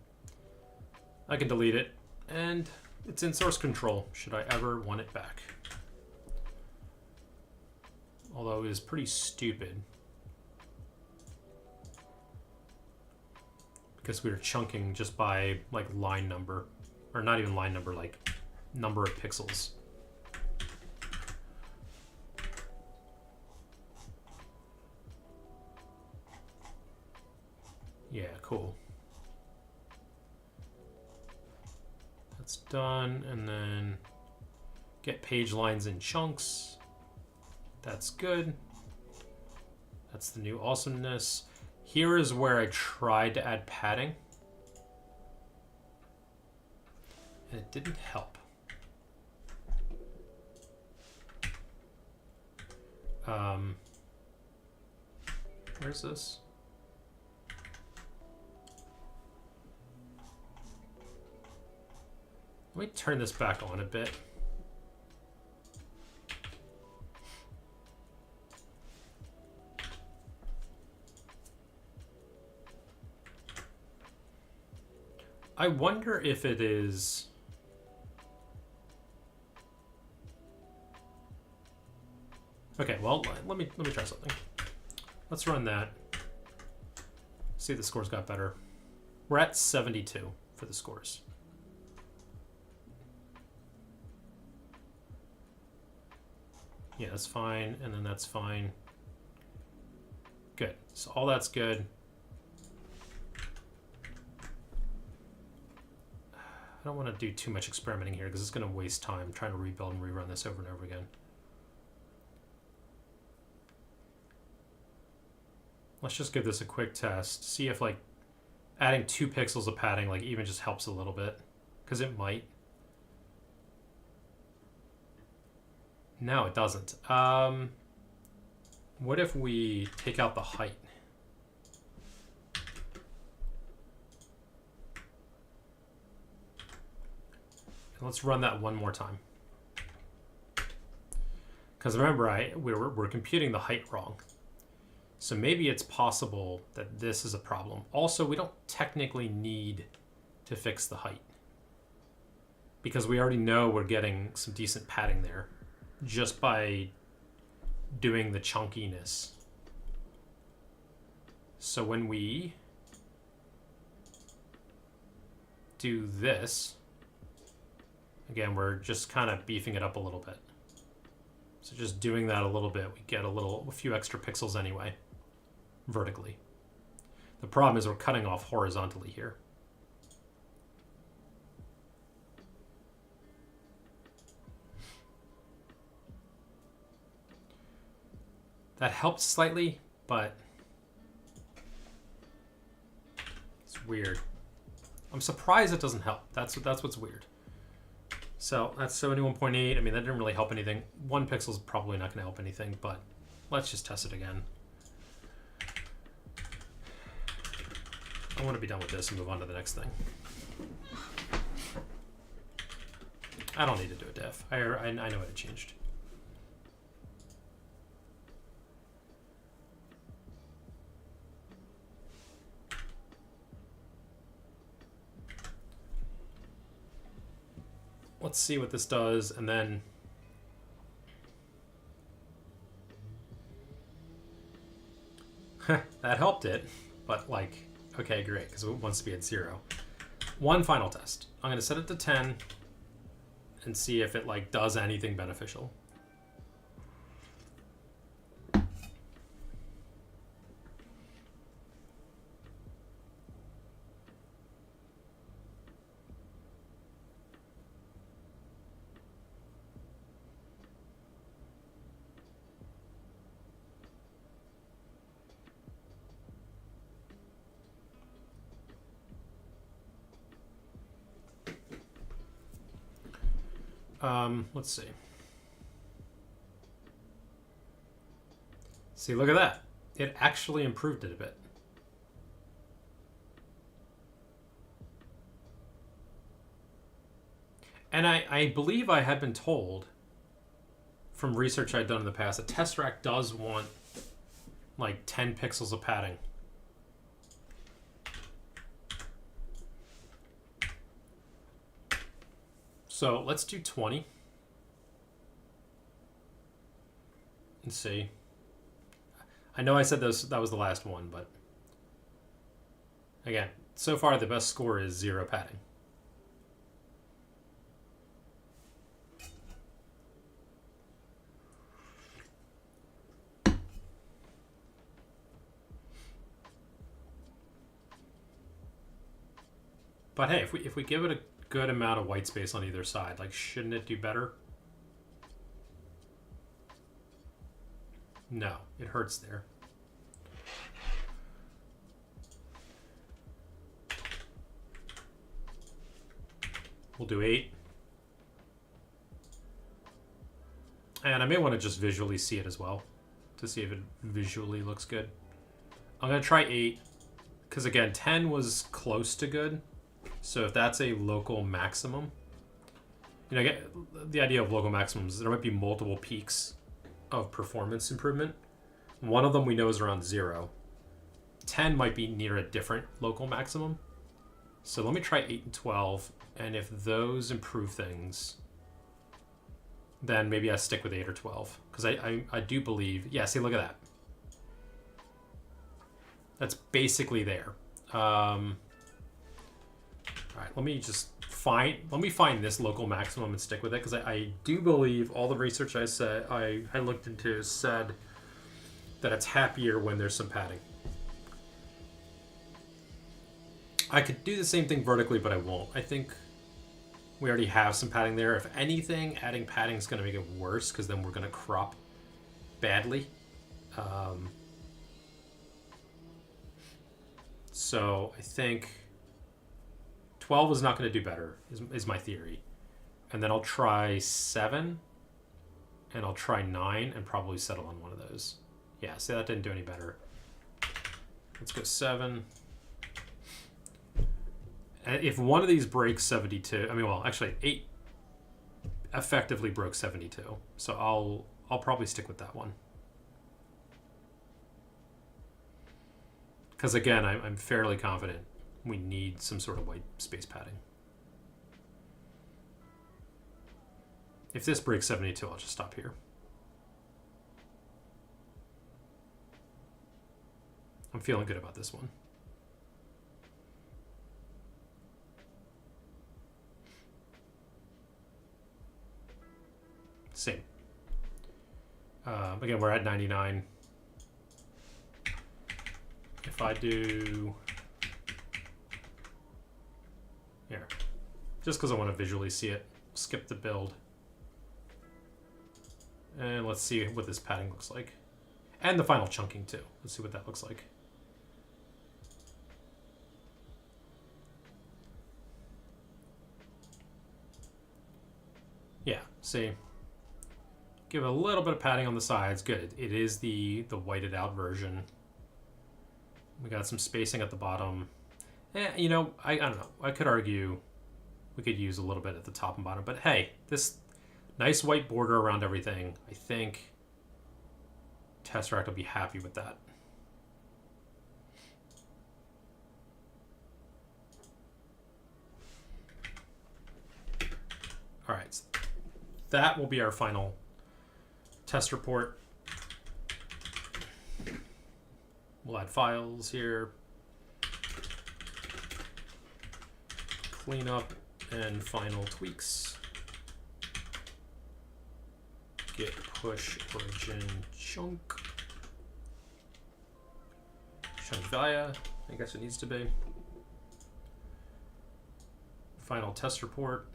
I can delete it, and it's in source control, should I ever want it back. Although it is pretty stupid. Because we were chunking just by, like, line number. Or not even line number, like, number of pixels. Yeah, cool. That's done, and then get page lines in chunks. That's good. That's the new awesomeness. Here is where I tried to add padding. And it didn't help. Where's this? Let me turn this back on a bit. I wonder if it is... Okay, well, let me try something. Let's run that. See if the scores got better. We're at 72 for the scores. Yeah, that's fine, and then that's fine. Good. So all that's good. I don't want to do too much experimenting here because it's going to waste time trying to rebuild and rerun this over and over again. Let's just give this a quick test. See if, like, adding 2 pixels of padding, like, even just helps a little bit. Because it might. No, it doesn't. What if we take out the height? And let's run that one more time. Because remember, we're computing the height wrong. So maybe it's possible that this is a problem. Also, we don't technically need to fix the height. Because we already know we're getting some decent padding there. Just by doing the chunkiness. So when we do this, again, we're just kind of beefing it up a little bit. So just doing that a little bit, we get a few extra pixels anyway, vertically. The problem is we're cutting off horizontally here. That helped slightly, but it's weird. I'm surprised it doesn't help. That's what's weird. So that's 71.8. I mean, that didn't really help anything. 1 pixel is probably not going to help anything, but let's just test it again. I want to be done with this and move on to the next thing. I don't need to do a diff. I know what it changed. Let's see what this does, and then that helped it, but like, okay, great, because it wants to be at 0. One final test. I'm going to set it to 10 and see if it like does anything beneficial. Let's see. See, look at that. It actually improved it a bit. And I believe I had been told from research I'd done in the past that Tesseract does want like 10 pixels of padding. So let's do 20 and see. I know I said that was the last one, but again, so far the best score is 0 padding. But hey, if we give it a good amount of white space on either side, like, shouldn't it do better? No, it hurts there. We'll do 8. And I may want to just visually see it as well to see if it visually looks good. I'm going to try 8 because, again, 10 was close to good. So if that's a local maximum, you know, I get the idea of local maximums. There might be multiple peaks of performance improvement. One of them we know is around 0. 10 might be near a different local maximum. So let me try 8 and 12. And if those improve things, then maybe I stick with 8 or 12. Because I do believe, yeah, see, look at that. That's basically there. All right, let me find this local maximum and stick with it, because I do believe all the research I looked into said that it's happier when there's some padding. I could do the same thing vertically, but I won't. I think we already have some padding there. If anything, adding padding is going to make it worse, because then we're going to crop badly. So I think 12 is not going to do better, is my theory. And then I'll try 7, and I'll try 9, and probably settle on one of those. Yeah, see, that didn't do any better. Let's go 7. And if one of these breaks 72, I mean, well, actually 8 effectively broke 72. So I'll probably stick with that one. Because again, I'm fairly confident we need some sort of white space padding. If this breaks 72, I'll just stop here. I'm feeling good about this one. Same. Again, we're at 99. If I do here, just because I want to visually see it, skip the build. And let's see what this padding looks like. And the final chunking too. Let's see what that looks like. Yeah, see. Give it a little bit of padding on the sides. Good. It is the whited out version. We got some spacing at the bottom. You know, I don't know. I could argue we could use a little bit at the top and bottom. But hey, this nice white border around everything, I think Tesseract will be happy with that. All right. So that will be our final test report. We'll add files here. Clean up and final tweaks. Git push origin chunk. Chunk via, I guess it needs to be. Final test report.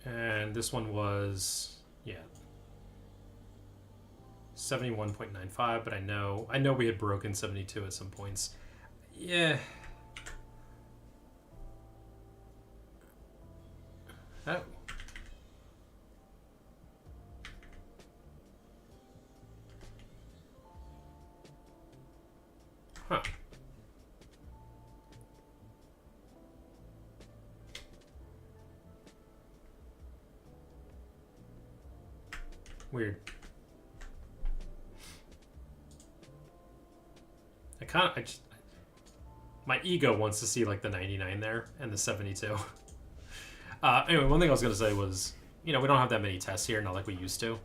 And this one was, yeah, 71.95, but I know we had broken 72 at some points. Yeah, Oh. Huh. Weird. My ego wants to see like the 99 there and the 72. Anyway, one thing I was going to say was, we don't have that many tests here, not like we used to.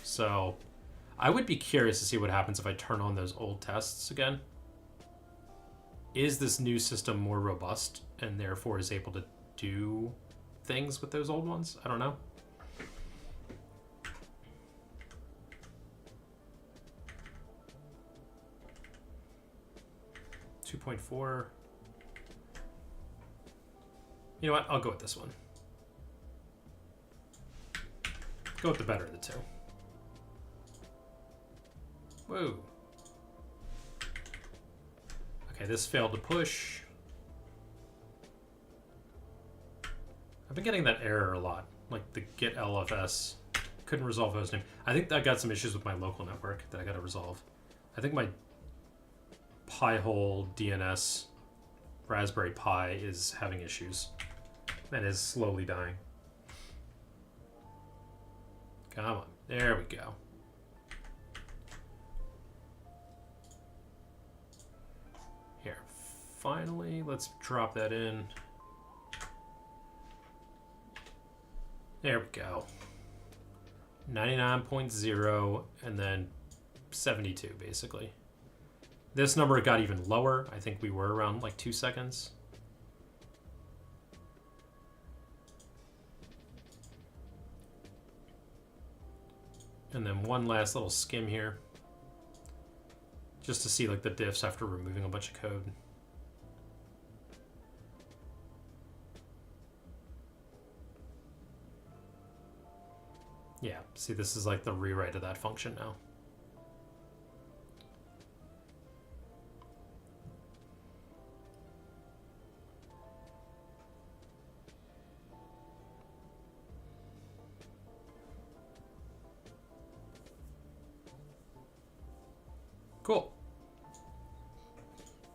So I would be curious to see what happens if I turn on those old tests again. Is this new system more robust and therefore is able to do things with those old ones? I don't know. .4. You know what? I'll go with this one. Go with the better of the two. Whoa. Okay, this failed to push. I've been getting that error a lot, like the get LFS. Couldn't resolve hostname. I think I got some issues with my local network that I got to resolve. I think my Pi-hole DNS Raspberry Pi is having issues and is slowly dying. Come on. There we go. Here. Finally, let's drop that in. There we go. 99.0 and then 72 basically. This number got even lower. I think we were around like 2 seconds. And then one last little skim here. Just to see like the diffs after removing a bunch of code. Yeah, see this is like the rewrite of that function now. Cool.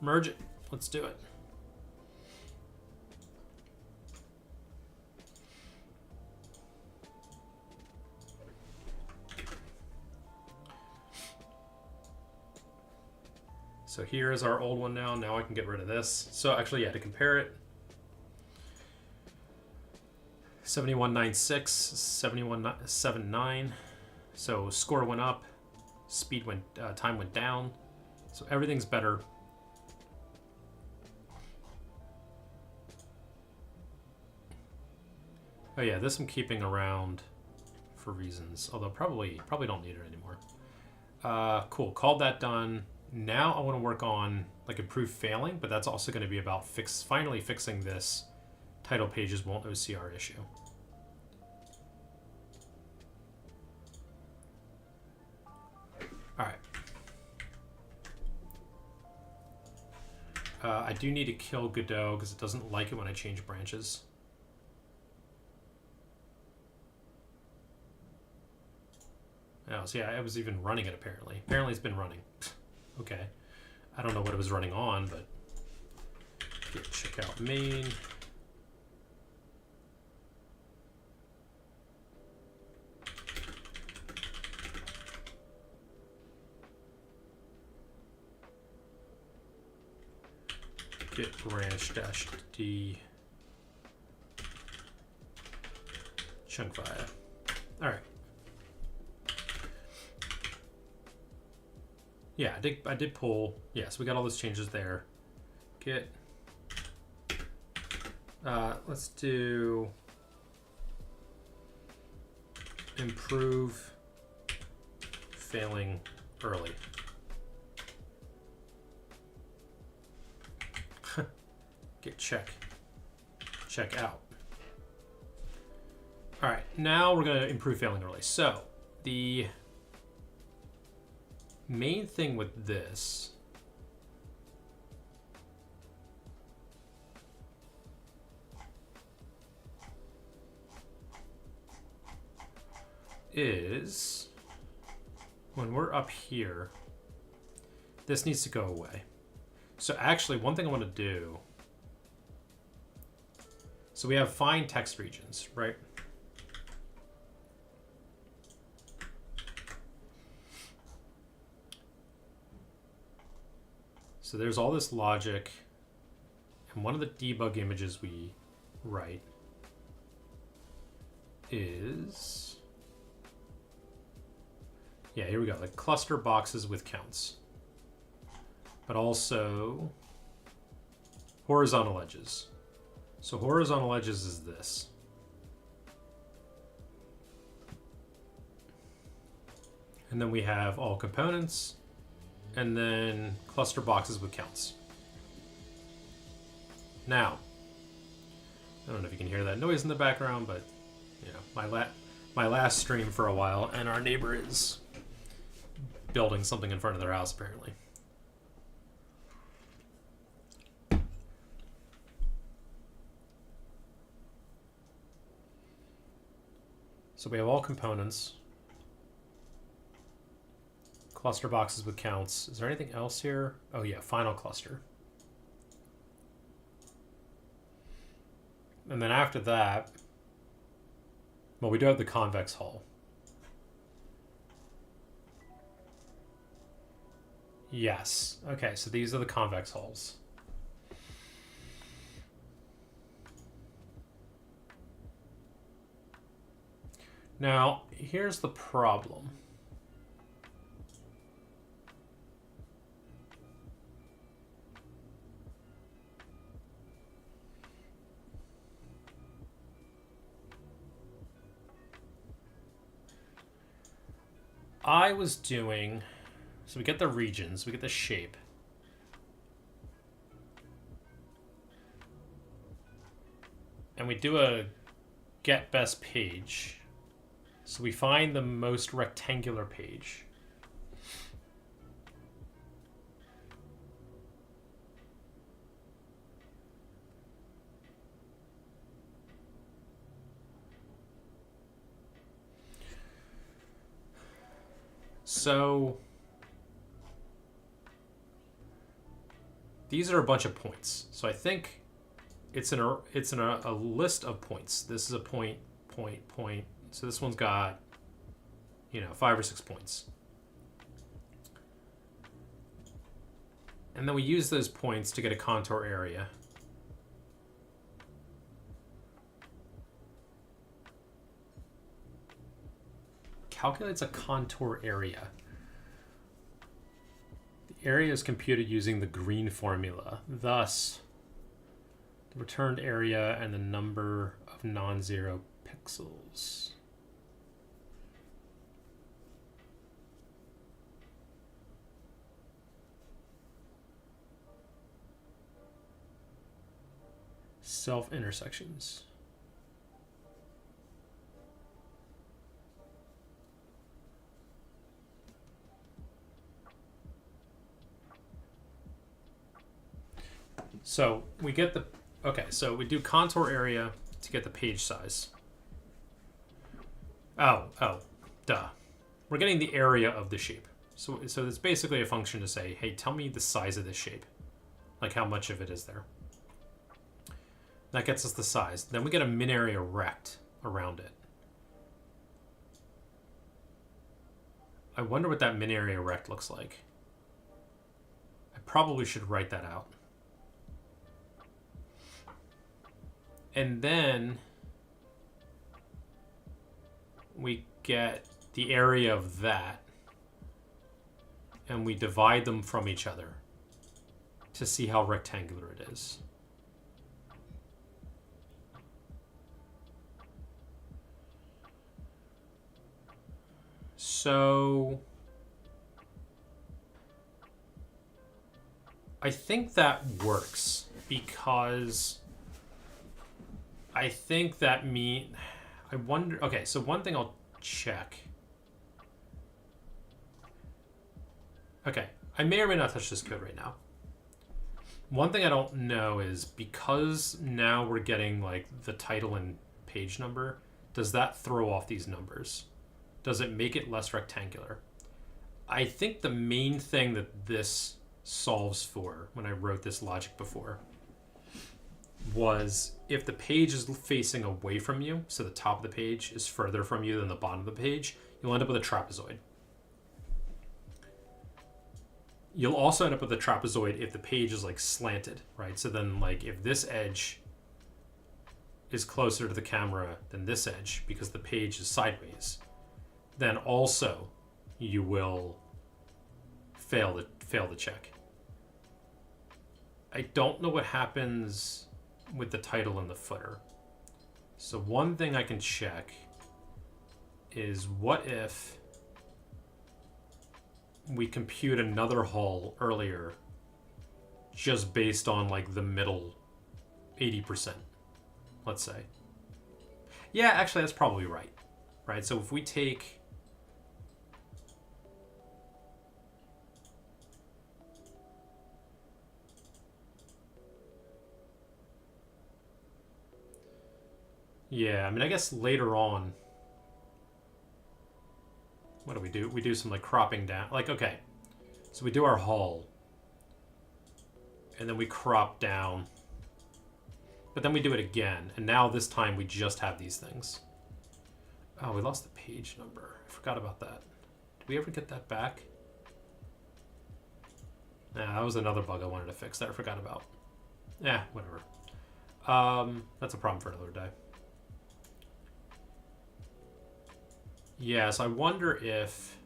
Merge it. Let's do it. So here is our old one now. Now I can get rid of this. So actually, yeah, to compare it, 7196, 7179. So score went up. Speed went, time went down, so everything's better. Oh yeah, this I'm keeping around for reasons, although probably don't need it anymore. Cool, called that done. Now I want to work on like improved failing, but that's also going to be about finally fixing this title pages won't OCR issue. All right. I do need to kill Godot because it doesn't like it when I change branches. Oh, so yeah, I was even running it apparently. Apparently it's been running. Okay. I don't know what it was running on, but check out main. Git branch -d chunk via. All right. Yeah, I did pull. Yeah, so we got all those changes there. Git. Let's do improve failing early. Git check out. All right, now we're going to improve failing early. So the main thing with this is when we're up here, this needs to go away. So actually, one thing I want to do, so we have find text regions, right? So there's all this logic, and one of the debug images we write is, yeah, here we go, like cluster boxes with counts, but also horizontal edges. So horizontal edges is this. And then we have all components, and then cluster boxes with counts. Now, I don't know if you can hear that noise in the background, but you know, my last stream for a while, and our neighbor is building something in front of their house apparently. So we have all components, cluster boxes with counts. Is there anything else here? Oh yeah, final cluster. And then after that, well, we do have the convex hull. Yes. Okay, so these are the convex hulls. Now, here's the problem. I was doing, so we get the regions, we get the shape. And we do a get best page. So we find the most rectangular page. So these are a bunch of points. So I think it's in a list of points. This is a point. So this one's got, you know, 5 or 6 points. And then we use those points to get a contour area. Calculates a contour area. The area is computed using the green formula. Thus, the returned area and the number of non-zero pixels. Self-intersections. So we get the, okay, so we do contour area to get the page size. Oh, duh. We're getting the area of the shape. So it's basically a function to say, hey, tell me the size of this shape. Like how much of it is there. That gets us the size. Then we get a min area rect around it. I wonder what that min area rect looks like. I probably should write that out. And then we get the area of that, and we divide them from each other to see how rectangular it is. So I think that works because I think that I wonder, okay, so one thing I'll check. Okay, I may or may not touch this code right now. One thing I don't know is because now we're getting like the title and page number, does that throw off these numbers? does it make it less rectangular? I think the main thing that this solves for, when I wrote this logic before, was if the page is facing away from you, so the top of the page is further from you than the bottom of the page, you'll end up with a trapezoid. You'll also end up with a trapezoid if the page is like slanted, right? So then like if this edge is closer to the camera than this edge because the page is sideways, then also you will fail the check. I don't know what happens with the title and the footer. So one thing I can check is what if we compute another hull earlier just based on like the middle 80%, let's say. Yeah, actually that's probably right. Right? So if we take yeah, I mean, I guess later on, what do? We do some like cropping down. Like, okay, so we do our hull, and then we crop down, but then we do it again, and now this time we just have these things. Oh, we lost the page number. I forgot about that. Did we ever get that back? Nah, that was another bug I wanted to fix that I forgot about. Yeah, whatever. That's a problem for another day. Yeah, so I wonder if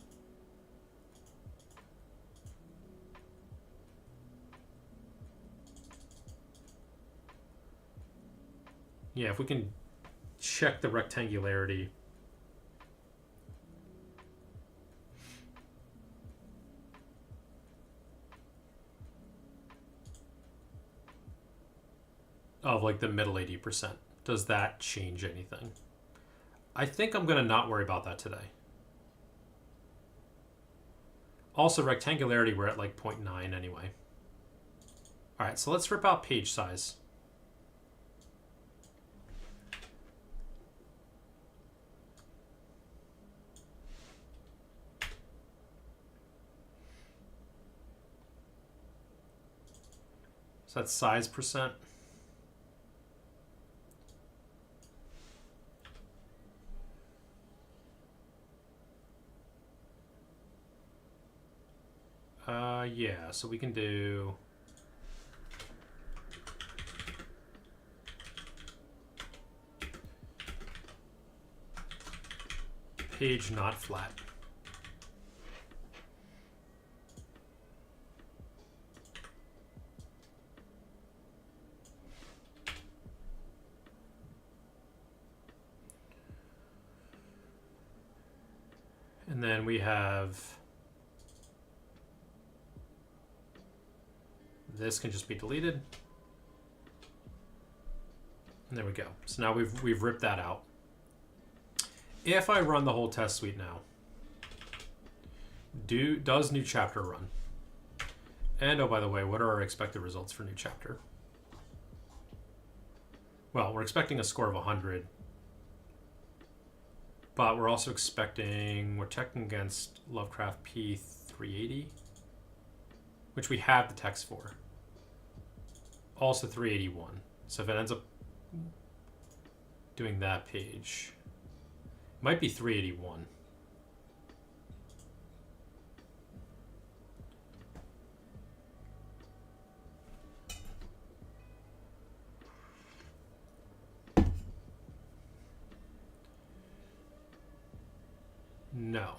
if we can check the rectangularity of like the middle 80%. Does that change anything? I think I'm going to not worry about that today. Also, rectangularity, we're at like 0.9 anyway. All right, so let's rip out page size. So that's size percent. Yeah, so we can do page not flat. And then we have this can just be deleted. And there we go. So now we've ripped that out. If I run the whole test suite now, does new chapter run? And oh, by the way, what are our expected results for new chapter? Well, we're expecting a score of 100, but we're also expecting, we're checking against Lovecraft P380, which we have the text for. Also 381. So if it ends up doing that page, it might be 381. No.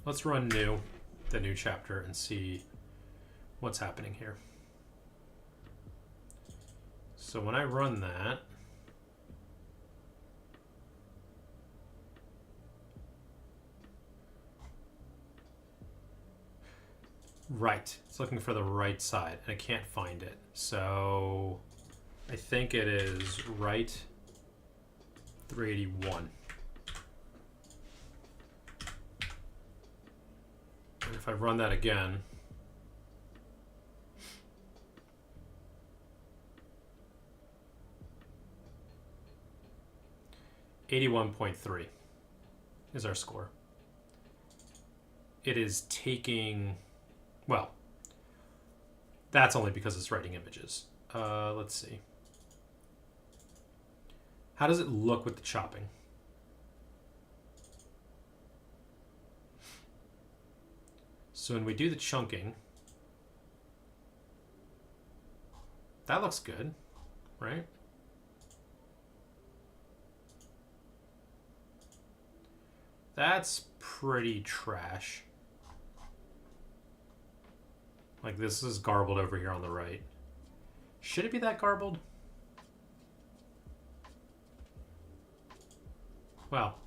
Let's run the new chapter, and see what's happening here. So when I run that, right, it's looking for the right side, and I can't find it. So I think it is right 381. And if I run that again, 81.3 is our score. It is taking, well, that's only because it's writing images. Let's see. How does it look with the chopping? So when we do the chunking, that looks good, right? That's pretty trash. Like, this is garbled over here on the right. Should it be that garbled? Well,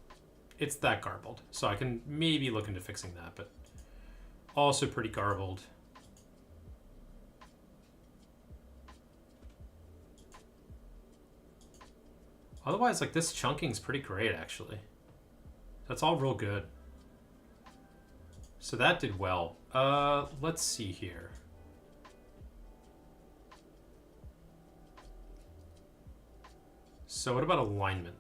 it's that garbled. So I can maybe look into fixing that, but also pretty garbled. Otherwise, like, this chunking's pretty great, actually. That's all real good. So that did well. Let's see here. So what about alignment?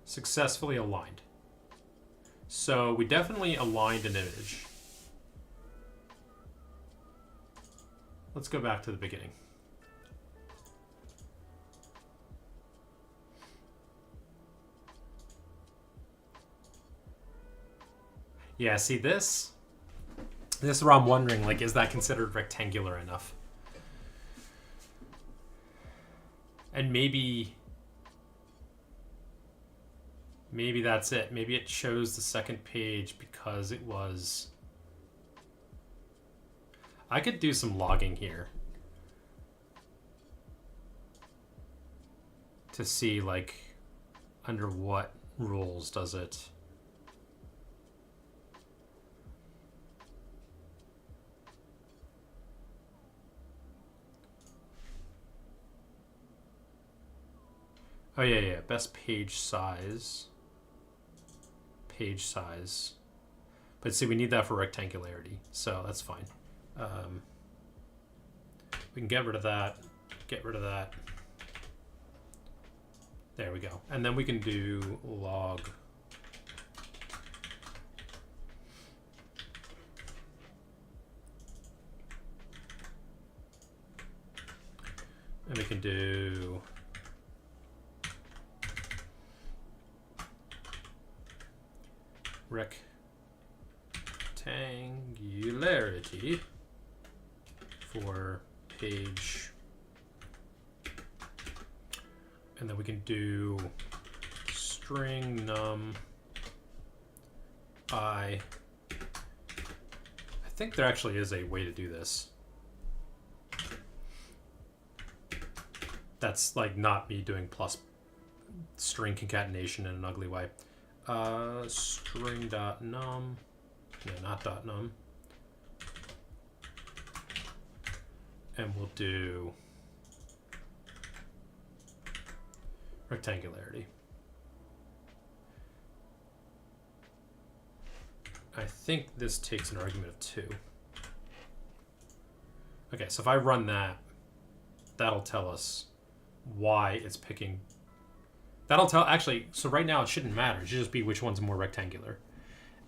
Successfully aligned. So we definitely aligned an image. Let's go back to the beginning. Yeah, see this? This is where I'm wondering, like, is that considered rectangular enough? And maybe that's it. Maybe it chose the second page because it was... I could do some logging here to see, like, under what rules does it... Oh, yeah. Best page size. Page size. But see, we need that for rectangularity, so that's fine. We can get rid of that. Get rid of that. There we go. And then we can do log. And we can do... rectangularity for page, and then we can do string num I think there actually is a way to do this. That's like not me doing plus string concatenation in an ugly way. String.num, no, not .num, and we'll do rectangularity. I think this takes an argument of 2. Okay, so if I run that, that'll tell us why it's picking. That'll tell, actually, so right now it shouldn't matter. It should just be which one's more rectangular.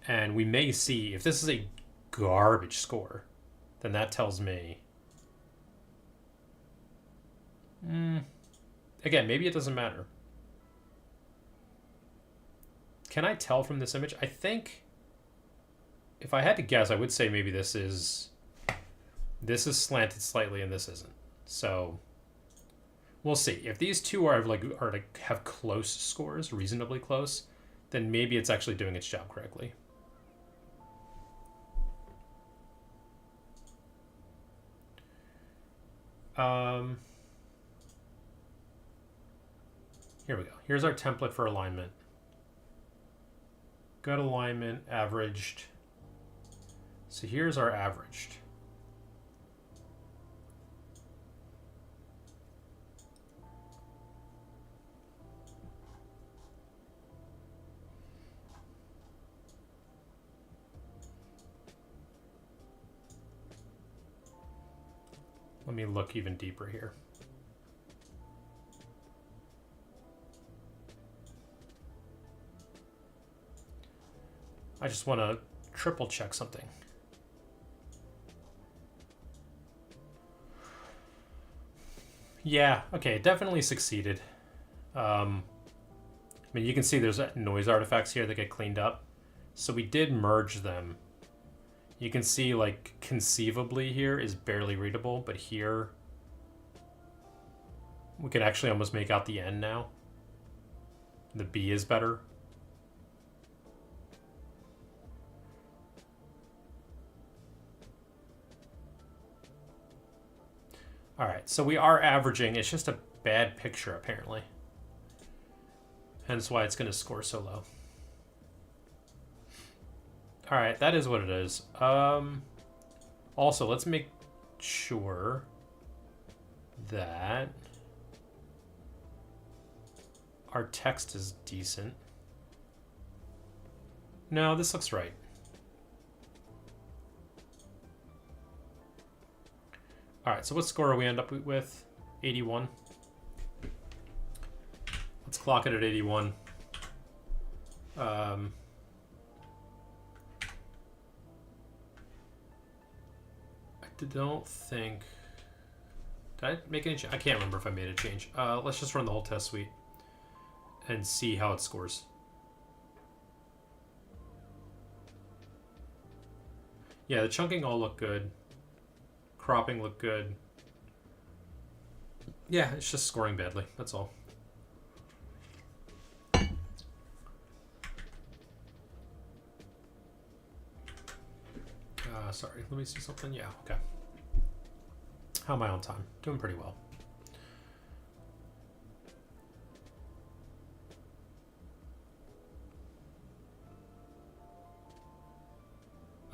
And we may see, if this is a garbage score, then that tells me... Again, maybe it doesn't matter. Can I tell from this image? I think, if I had to guess, I would say maybe this is slanted slightly and this isn't. So... we'll see. If these two are have close scores, reasonably close, then maybe it's actually doing its job correctly. Here we go. Here's our template for alignment. Good alignment, averaged. So here's our averaged. Let me look even deeper here. just want to triple check something. Yeah, okay, it definitely succeeded. I mean, you can see there's noise artifacts here that get cleaned up. So we did merge them. You can see, like, conceivably here is barely readable, but here we could actually almost make out the N now. The B is better. All right, so we are averaging. It's just a bad picture, apparently. Hence why it's going to score so low. All right, that is what it is. Also, let's make sure that our text is decent. No, this looks right. All right, so what score are we end up with? 81. Let's clock it at 81. I don't think... Did I make any change? I can't remember if I made a change. Let's just run the whole test suite and see how it scores. Yeah, the chunking all look good. Cropping look good. Yeah, it's just scoring badly. That's all. Sorry, let me see something. Yeah, okay. How am I on time? Doing pretty well.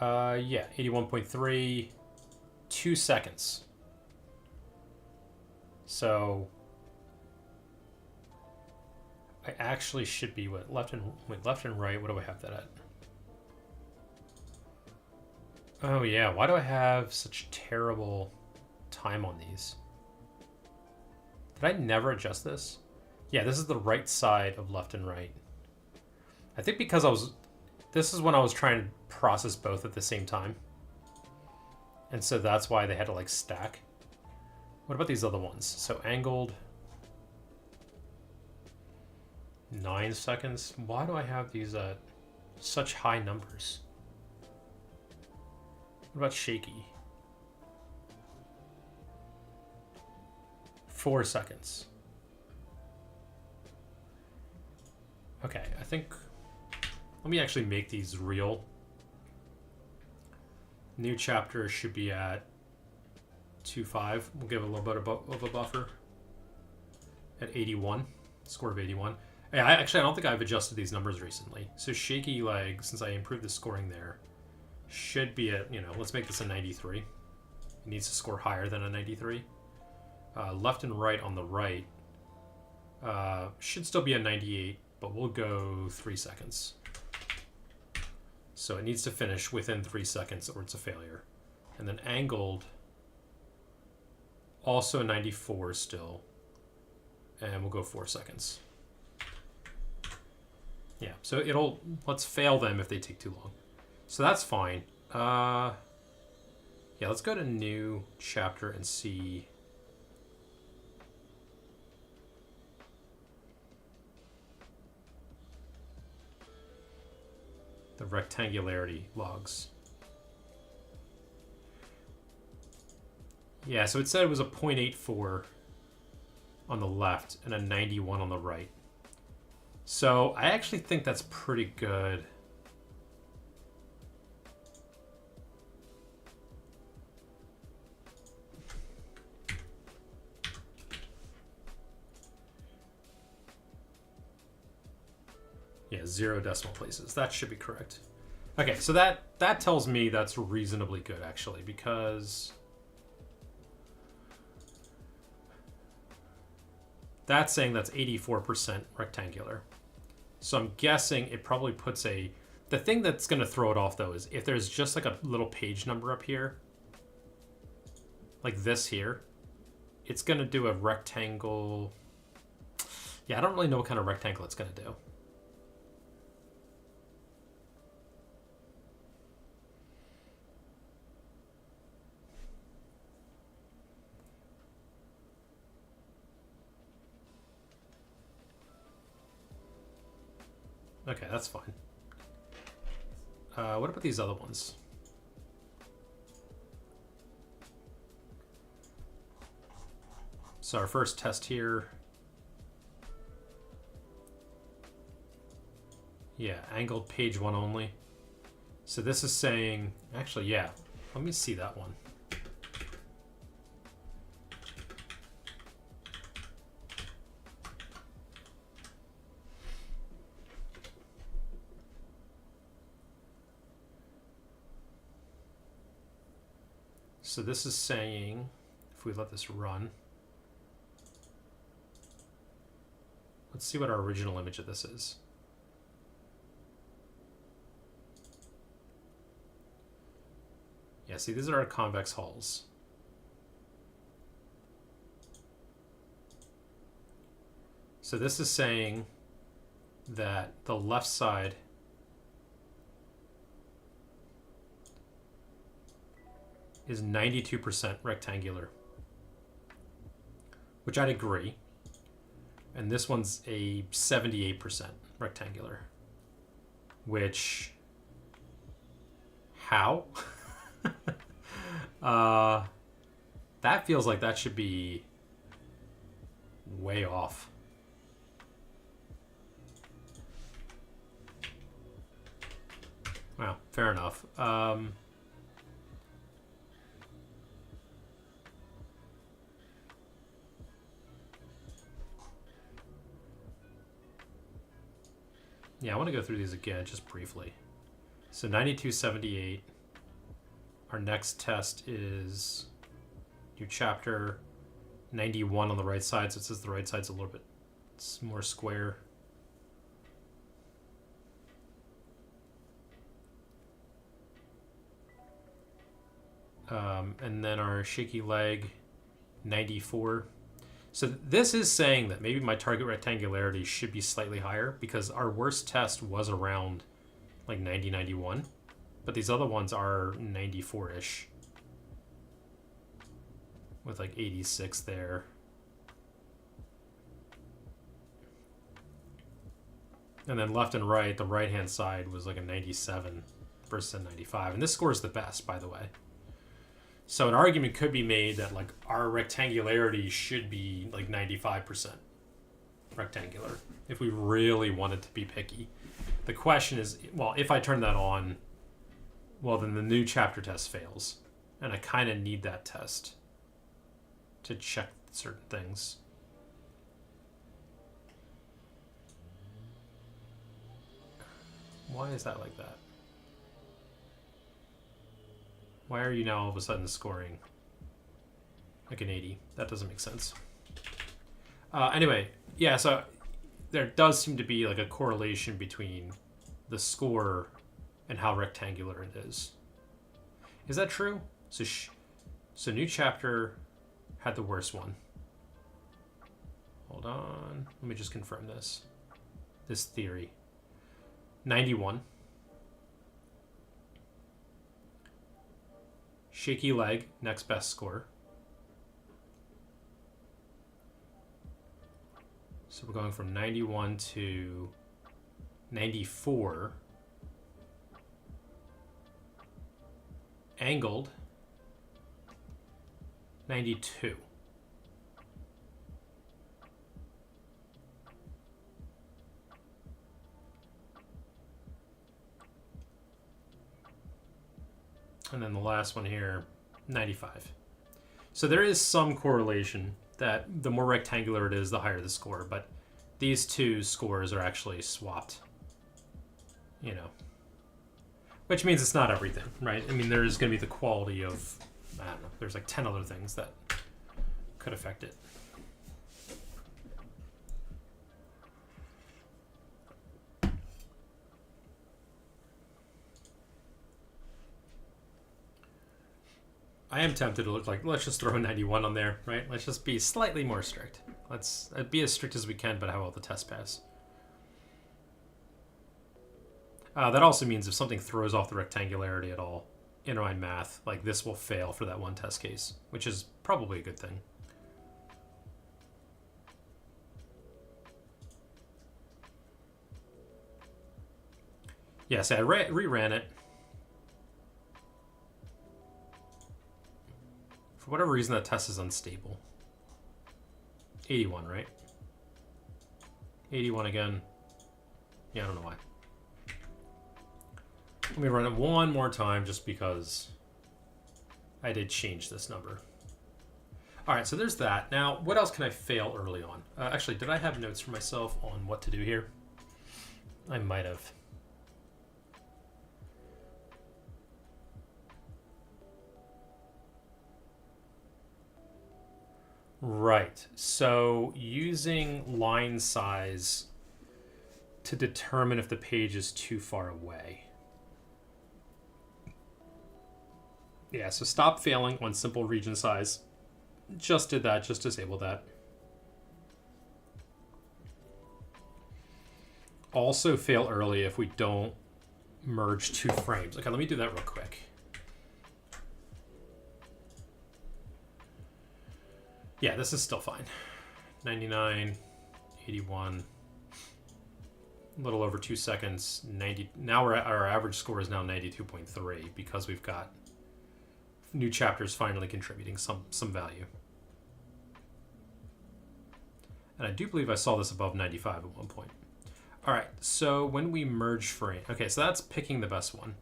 Yeah, 81.3, 2 seconds. So I actually should be what left and right. What do I have that at? Oh yeah, why do I have such terrible time on these? Did I never adjust this? Yeah, this is the right side of left and right. I think because this is when I was trying to process both at the same time. And so that's why they had to like stack. What about these other ones? So angled 9 seconds. Why do I have these at such high numbers? What about shaky? 4 seconds. Okay, I think... Let me actually make these real. New chapter should be at 2.5. We'll give a little bit of a buffer. At 81. Score of 81. Hey, I don't think I've adjusted these numbers recently. So shaky leg, since I improved the scoring there, should be at, let's make this a 93. It needs to score higher than a 93. Left and right on the right should still be a 98, but we'll go 3 seconds. So it needs to finish within 3 seconds or it's a failure. And then angled, also a 94 still. And we'll go 4 seconds. Yeah, so let's fail them if they take too long. So that's fine. Yeah, let's go to new chapter and see. The rectangularity logs. Yeah, so it said it was a 0.84 on the left and a 91 on the right. So I actually think that's pretty good. Yeah, 0 decimal places. That should be correct. Okay, so that tells me that's reasonably good, actually, because that's saying that's 84% rectangular. So I'm guessing it probably puts the thing that's going to throw it off, though, is if there's just like a little page number up here, like this here, it's going to do a rectangle. Yeah, I don't really know what kind of rectangle it's going to do. Okay, that's fine. What about these other ones? So our first test here. Yeah, angled page one only. So this is saying, actually, yeah, let me see that one. So this is saying, if we let this run, let's see what our original image of this is. Yeah, see, these are our convex hulls. So this is saying that the left side is 92% rectangular, which I'd agree. And this one's a 78% rectangular, which, how? That feels like that should be way off. Wow, fair enough. Yeah, I want to go through these again just briefly. So 9278. Our next test is new chapter 91 on the right side. So it says the right side's a little bit more square. And then our shaky leg 94. So this is saying that maybe my target rectangularity should be slightly higher because our worst test was around like 90, 91. But these other ones are 94-ish. With like 86 there. And then left and right, the right-hand side was like a 97 versus a 95. And this score is the best, by the way. So an argument could be made that like our rectangularity should be like 95% rectangular if we really wanted to be picky. The question is, well, if I turn that on, well, then the new chapter test fails. And I kind of need that test to check certain things. Why is that like that? Why are you now all of a sudden scoring like an 80? That doesn't make sense. Anyway, yeah, so there does seem to be like a correlation between the score and how rectangular it is. Is that true? So new chapter had the worst one. Hold on. Let me just confirm this. This theory. 91. Shaky leg, next best score. So we're going from 91 to 94. Angled, 92. And then the last one here, 95. So there is some correlation that the more rectangular it is, the higher the score. But these two scores are actually swapped, you know. Which means it's not everything, right? I mean, there's going to be the quality of, I don't know, there's like 10 other things that could affect it. I am tempted to look like, let's just throw a 91 on there, right? Let's just be slightly more strict. Let's be as strict as we can, but how will the test pass? That also means if something throws off the rectangularity at all, inline math, like this will fail for that one test case, which is probably a good thing. Yeah, so I reran it. For whatever reason, that test is unstable. 81, right? 81 again. Yeah, I don't know why. Let me run it one more time just because I did change this number. All right, so there's that. Now, what else can I fail early on? Actually, did I have notes for myself on what to do here? I might have. Right, so using line size to determine if the page is too far away. Yeah, so stop failing on simple region size. Just did that, just disabled that. Also fail early if we don't merge 2 frames. Okay, let me do that real quick. Yeah, this is still fine. 99, 81, a little over 2 seconds, 90. Now our average score is now 92.3 because we've got new chapters finally contributing some value. And I do believe I saw this above 95 at one point. All right, so when we merge frame, okay, so that's picking the best one.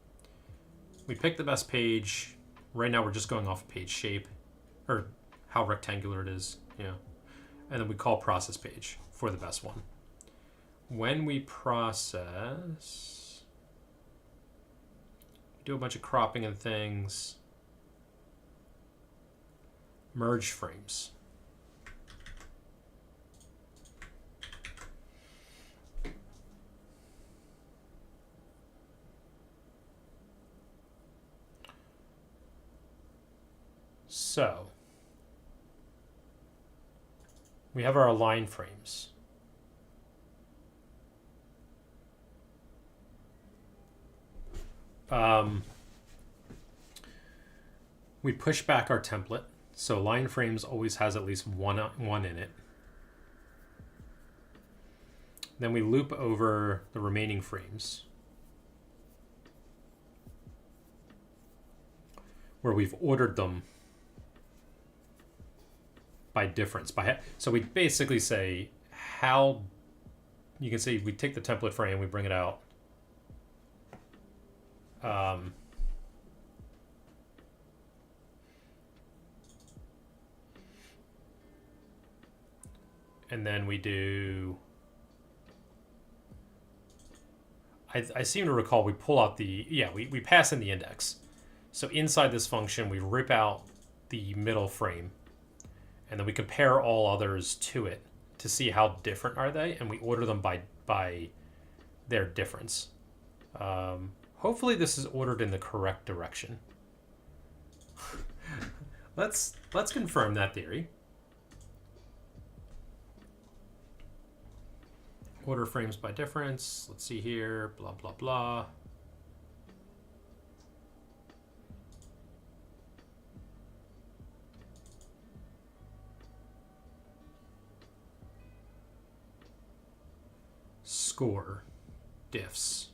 We pick the best page. Right now we're just going off of page shape, or how rectangular it is, you know. And then we call process page for the best one. When we process, we do a bunch of cropping and things. Merge frames. So we have our align frames. We push back our template. So line frames always has at least one in it. Then we loop over the remaining frames where we've ordered them by difference. So we basically say how, you can see we take the template frame, we bring it out. And then we do, I seem to recall we pull out the, yeah, we pass in the index. So inside this function, we rip out the middle frame, and then we compare all others to it to see how different are they, and we order them by their difference. Hopefully this is ordered in the correct direction. Let's confirm that theory. Order frames by difference. Let's see here, blah, blah, blah. Score diffs.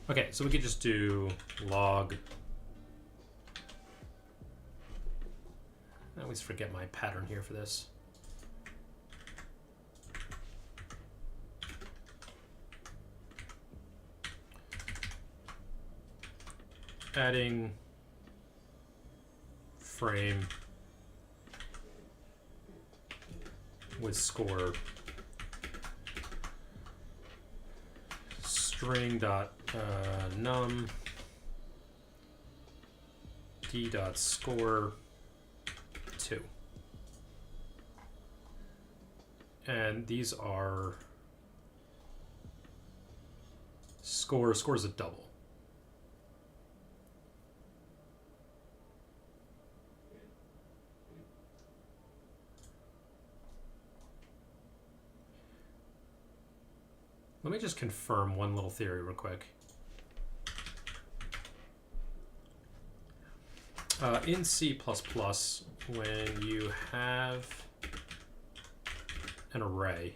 Okay, so we could just do log. I always forget my pattern here for this. Adding frame with score string dot num d dot score 2, and these are score is a double. Let me just confirm one little theory real quick. In C++, when you have an array.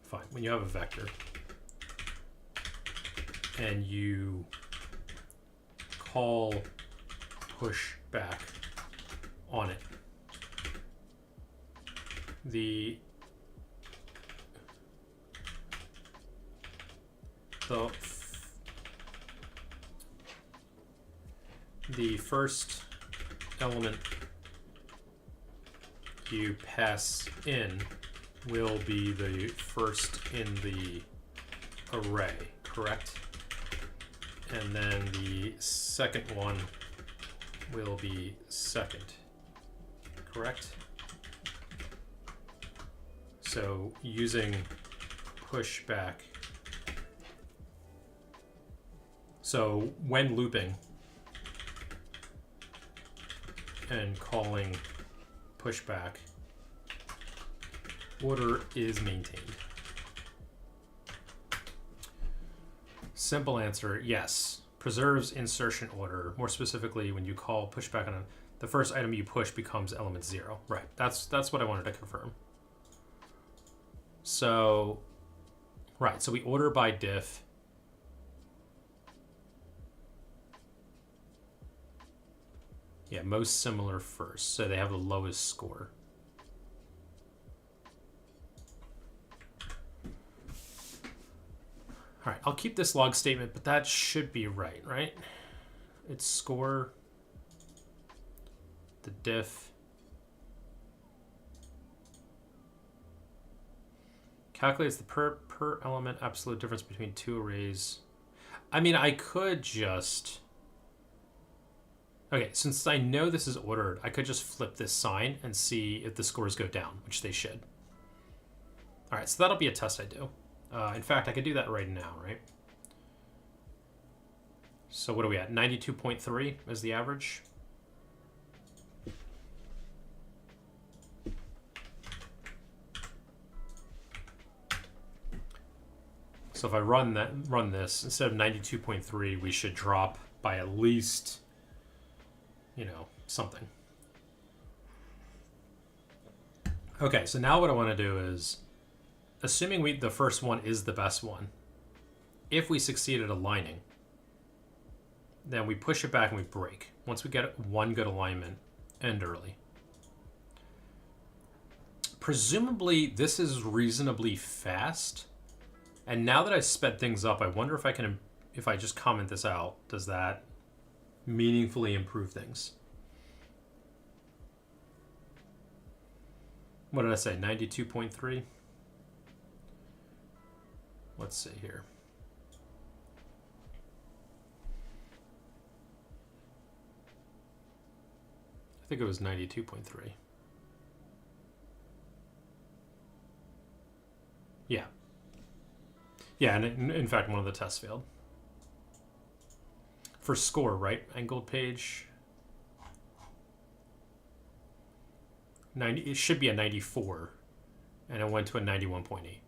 Fine, when you have a vector and you call push back on it, the first element you pass in will be the first in the array, correct? And then the second one will be second, correct? So using pushback. So when looping and calling pushback, order is maintained. Simple answer, yes. Preserves insertion order. More specifically, when you call pushback on the first item you push becomes element 0. Right, that's what I wanted to confirm. So, right, so we order by diff. Yeah, most similar first, so they have the lowest score. All right, I'll keep this log statement, but that should be right, right? It's score, the diff, calculates the per element absolute difference between two arrays. I mean, I could just, okay, since I know this is ordered, I could just flip this sign and see if the scores go down, which they should. All right, so that'll be a test I do. In fact, I could do that right now, right? So what are we at? 92.3 is the average. So if I run this, instead of 92.3, we should drop by at least, you know, something. Okay, so now what I want to do is, assuming the first one is the best one, if we succeed at aligning, then we push it back and we break. Once we get one good alignment, end early. Presumably, this is reasonably fast. And now that I sped things up, I wonder if I can, if I just comment this out, does that meaningfully improve things? What did I say, 92.3? Let's see here. I think it was 92.3. Yeah. Yeah, and in fact, one of the tests failed. For score, right? Angled page. 90, it should be a 94, and it went to a 91.8.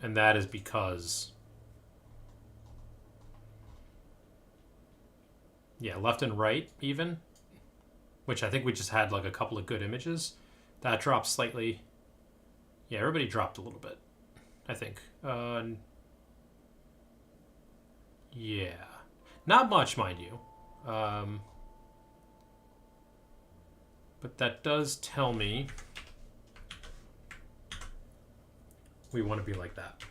And that is because, yeah, left and right even, which I think we just had like a couple of good images. That dropped slightly. Yeah, everybody dropped a little bit, I think. Yeah, not much, mind you. But that does tell me we want to be like that.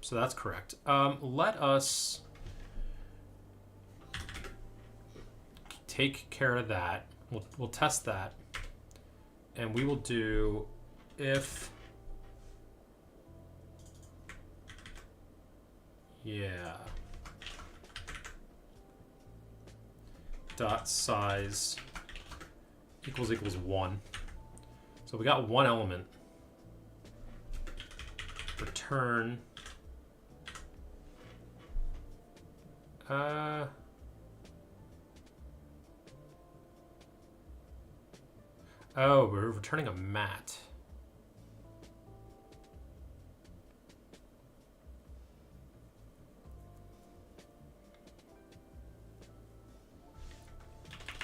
So that's correct. Let us take care of that. We'll test that. And we will do if, yeah, dot size equals 1. So we got one element. Return. Oh, we're returning a mat.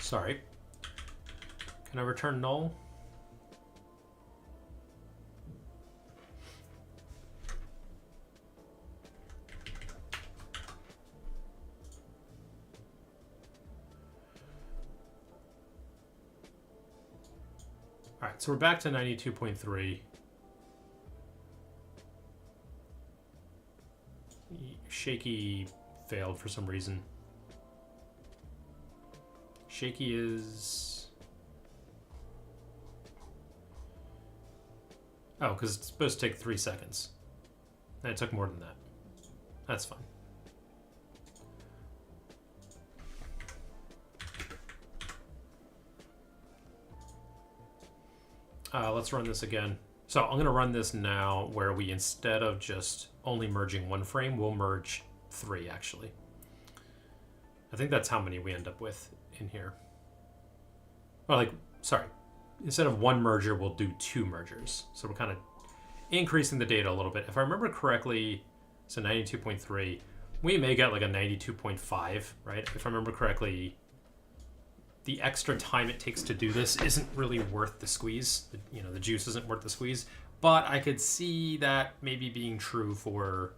Sorry. Can I return null? All right, so we're back to 92.3. Shaky failed for some reason. Shaky is... Oh, because it's supposed to take 3 seconds. And it took more than that. That's fine. Let's run this again. So I'm going to run this now where we, instead of just only merging one frame, we'll merge 3 actually. I think that's how many we end up with in here. Well, like, sorry. Instead of one merger, we'll do 2 mergers. So we're kind of increasing the data a little bit. If I remember correctly, so 92.3, we may get like a 92.5, right? If I remember correctly, the extra time it takes to do this isn't really worth the squeeze. You know, the juice isn't worth the squeeze. But I could see that maybe being true for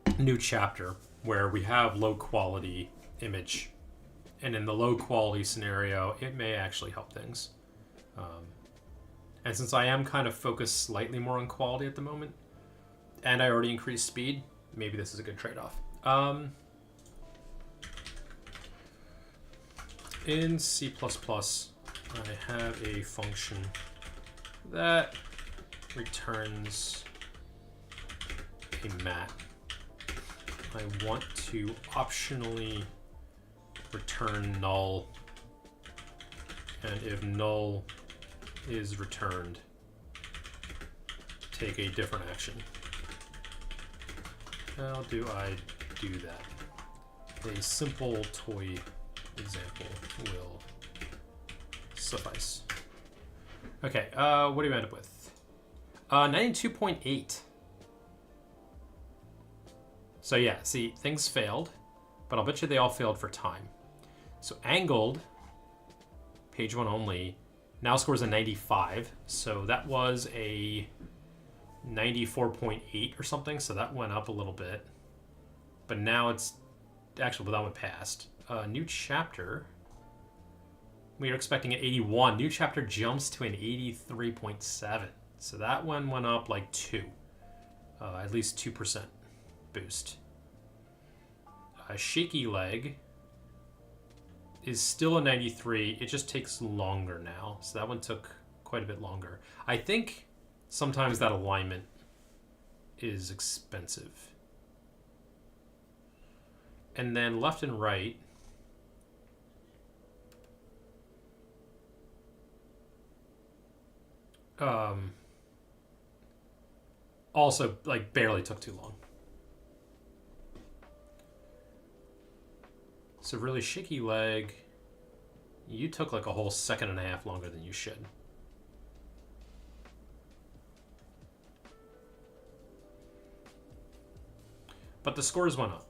a new chapter where we have low quality image. And in the low quality scenario, it may actually help things. And since I am kind of focused slightly more on quality at the moment, and I already increased speed, maybe this is a good trade-off. In C++, I have a function that returns a mat. I want to optionally return null, and if null is returned, take a different action. How do I do that? A simple toy example will suffice. Okay, what do you end up with? 92.8. So yeah, see, things failed, but I'll bet you they all failed for time. So angled, page 1 only, now scores a 95. So that was a 94.8 or something. So that went up a little bit. But now it's actually, well, that went past. New chapter, we are expecting an 81. New chapter jumps to an 83.7. So that one went up like 2, at least 2% boost. Shaky leg is still a 93. It just takes longer now. So that one took quite a bit longer. I think sometimes that alignment is expensive. And then left and right. Also, like, barely took too long. So really, shaky leg, you took like a whole 1.5 seconds longer than you should. But the scores went up.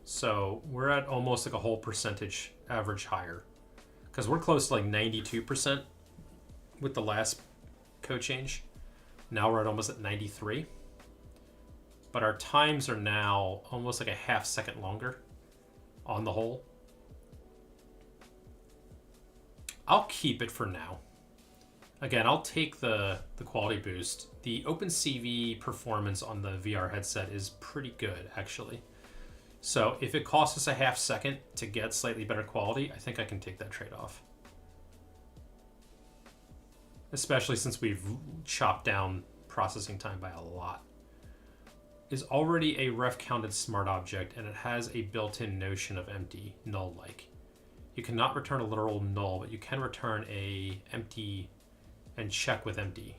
So we're at almost like a whole percentage average higher. Because we're close to like 92% with the last code change. Now we're at almost at 93. But our times are now almost like a 1/2 second longer on the whole. I'll keep it for now. Again, I'll take the quality boost. The OpenCV performance on the VR headset is pretty good, actually. So if it costs us a 1/2 second to get slightly better quality, I think I can take that trade-off. Especially since we've chopped down processing time by a lot. Is already a ref-counted smart object, and it has a built-in notion of empty, null-like. You cannot return a literal null, but you can return a empty and check with empty.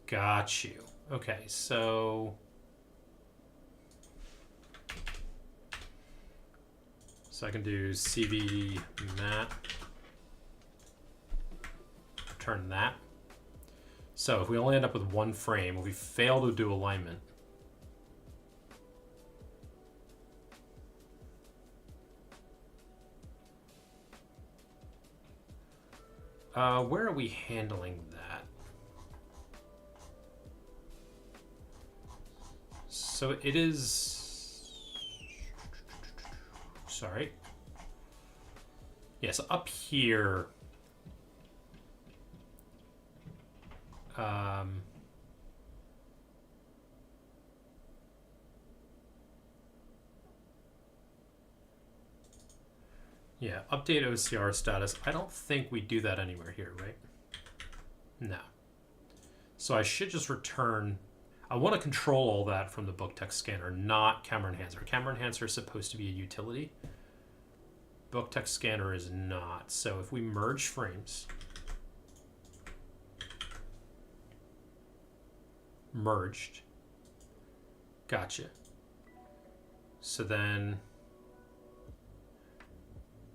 Got you. Okay, so I can do CV mat, return that. So if we only end up with one frame, if we fail to do alignment, Where are we handling that? So it is... Sorry. Yes, up here. Yeah, update OCR status. I don't think we do that anywhere here, right? No. So I should just return... I want to control all that from the book text scanner, not camera enhancer. Camera enhancer is supposed to be a utility. Book text scanner is not. So if we merge frames, merged, gotcha. So then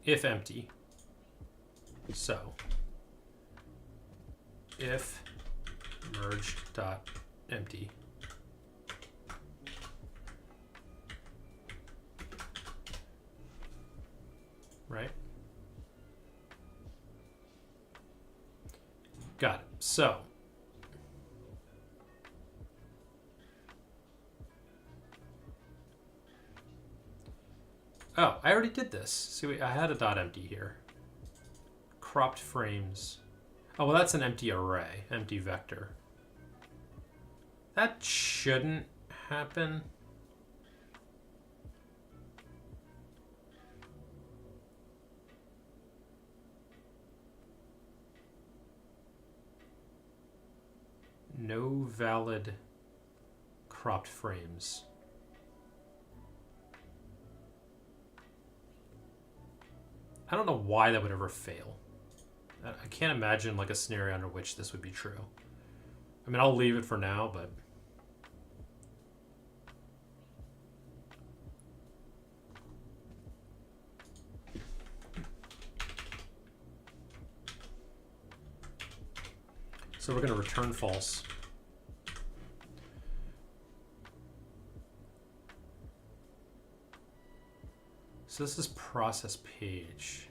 if empty, so if merge dot empty, right? Got it. So oh, I already did this. See, I had a dot empty here. Cropped frames. Oh, well, that's an empty array, empty vector. That shouldn't happen. No valid cropped frames. I don't know why that would ever fail. I can't imagine like a scenario under which this would be true. I mean, I'll leave it for now, but... So we're going to return false. So this is process page.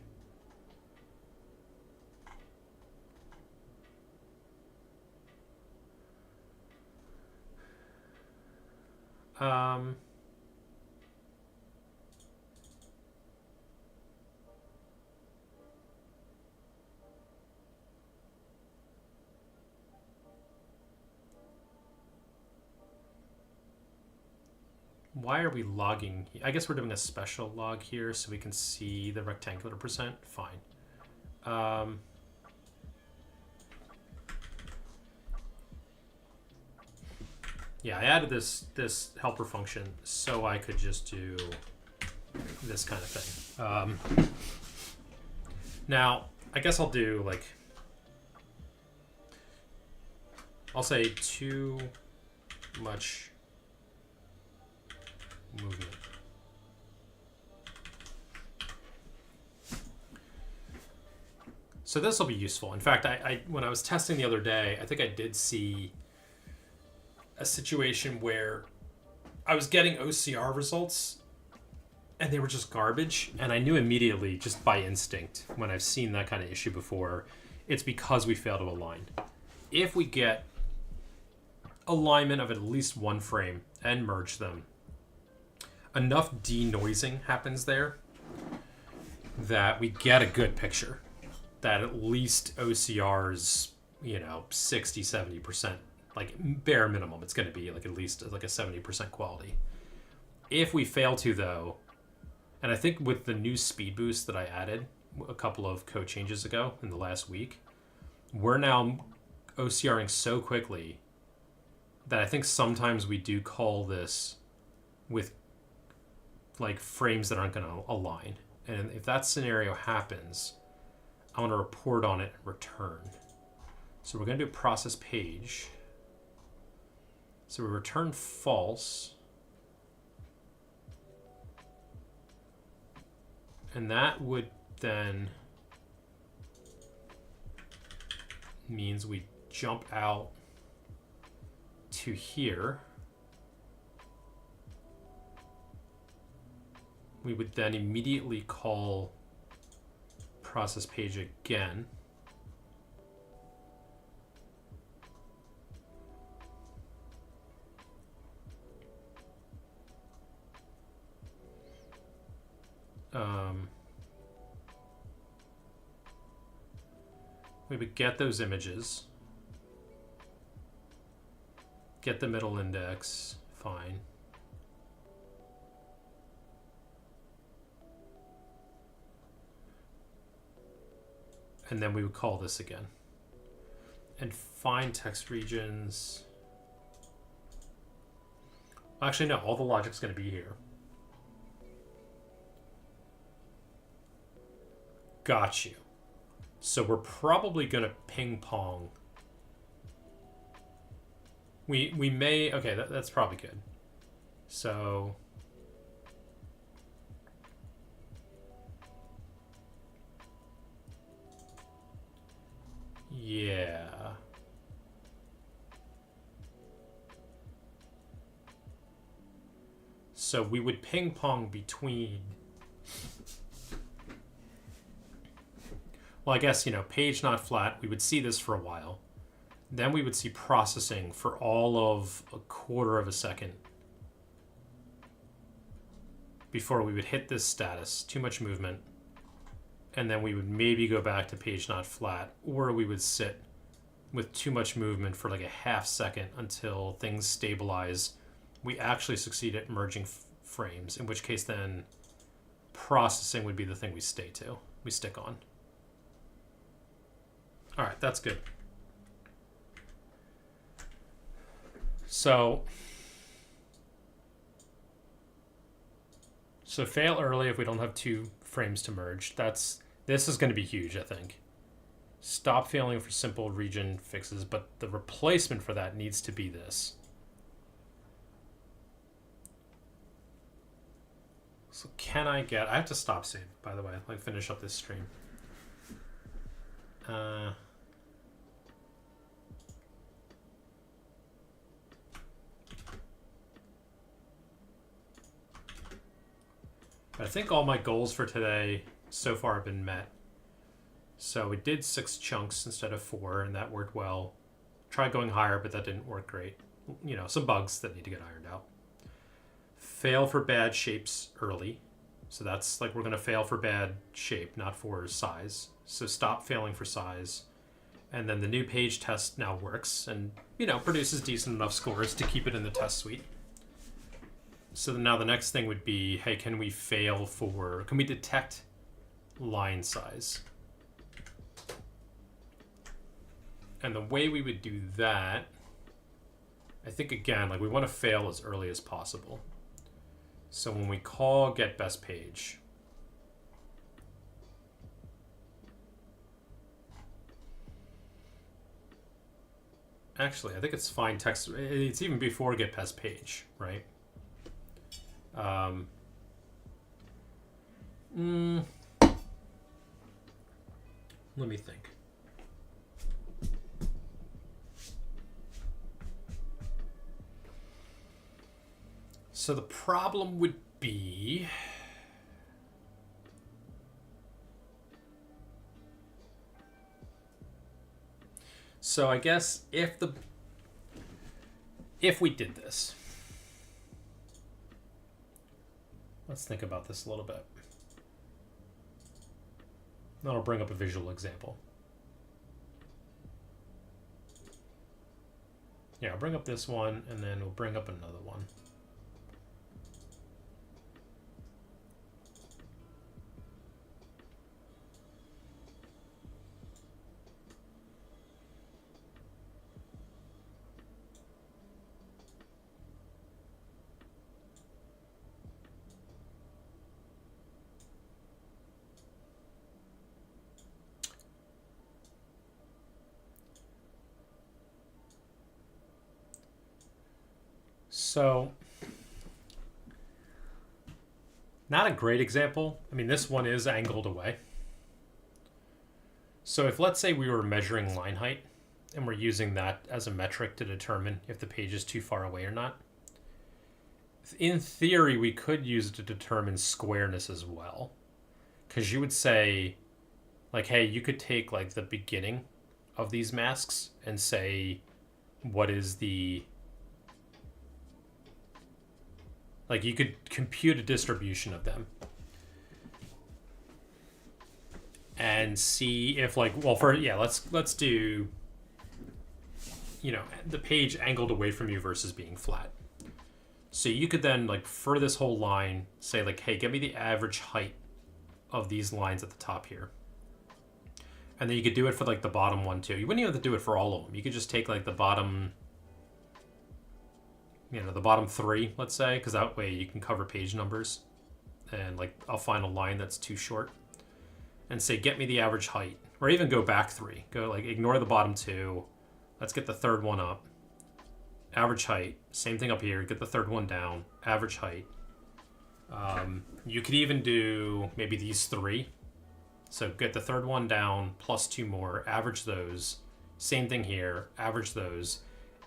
Why are we logging? I guess we're doing a special log here so we can see the rectangular percent. Fine. Yeah, I added this helper function so I could just do this kind of thing. Now, I guess I'll do like, I'll say too much movement. So this will be useful. In fact, I when I was testing the other day, I think I did see a situation where I was getting OCR results and they were just garbage, and I knew immediately, just by instinct, when I've seen that kind of issue before, it's because we fail to align. If we get alignment of at least one frame and merge them, enough denoising happens there that we get a good picture, that at least OCR's, 60-70%, like bare minimum, it's going to be like at least like a 70% quality. If we fail to, though, and I think with the new speed boost that I added a couple of code changes ago in the last week, we're now OCRing so quickly that I think sometimes we do call this with like frames that aren't going to align. And if that scenario happens, I want to report on it and return. So we're going to do process page. So we return false. And that would then means we jump out to here. We would then immediately call process page again. we would get those images, get the middle index, fine. And then we would call this again. And find text regions. Actually, no, all the logic's going to be here. Got you. So we're probably going to ping pong. We may, okay, that's probably good. So yeah. So we would ping pong between, well, I guess, you know, page not flat, we would see this for a while. Then we would see processing for all of a quarter of a second before we would hit this status, too much movement. And then we would maybe go back to page not flat, or we would sit with too much movement for like a half second until things stabilize. We actually succeed at merging frames, in which case then processing would be the thing we stick on. All right, that's good. So fail early if we don't have 2 frames to merge. This is going to be huge, I think. Stop failing for simple region fixes, but the replacement for that needs to be this. So can I have to stop save, by the way, like finish up this stream. I think all my goals for today so far have been met. So we did 6 chunks instead of 4, and that worked well. Tried going higher, but that didn't work great. You know, some bugs that need to get ironed out. Fail for bad shapes early. So that's like we're going to fail for bad shape, not for size. So stop failing for size. And then the new page test now works and, you know, produces decent enough scores to keep it in the test suite. So now the next thing would be, hey, can we detect line size? And the way we would do that, I think, again, like we want to fail as early as possible. So when we call get best page, actually, I think it's fine text. It's even before get best page, right? Let me think. So the problem would be, so I guess if we did this, let's think about this a little bit. Then I'll bring up a visual example. Yeah, I'll bring up this one, and then we'll bring up another one. So, not a great example. I mean, this one is angled away. So if, let's say, we were measuring line height and we're using that as a metric to determine if the page is too far away or not, in theory, we could use it to determine squareness as well. Because you would say, like, hey, you could take, like, the beginning of these masks and say, what is the... Like, you could compute a distribution of them. and see if like, well, let's do, the page angled away from you versus being flat. So you could then, like, for this whole line, say, like, hey, give me the average height of these lines at the top here. And then you could do it for, like, the bottom one, too. You wouldn't even have to do it for all of them. You could just take, like, the bottom, the bottom 3, let's say, because that way you can cover page numbers. And, like, I'll find a line that's too short. And say, get me the average height. Or even go back 3. Go, like, ignore the bottom 2. Let's get the third one up. Average height, same thing up here. Get the third one down. Average height. You could even do maybe these 3. So get the third one down plus 2 more. Average those. Same thing here. Average those.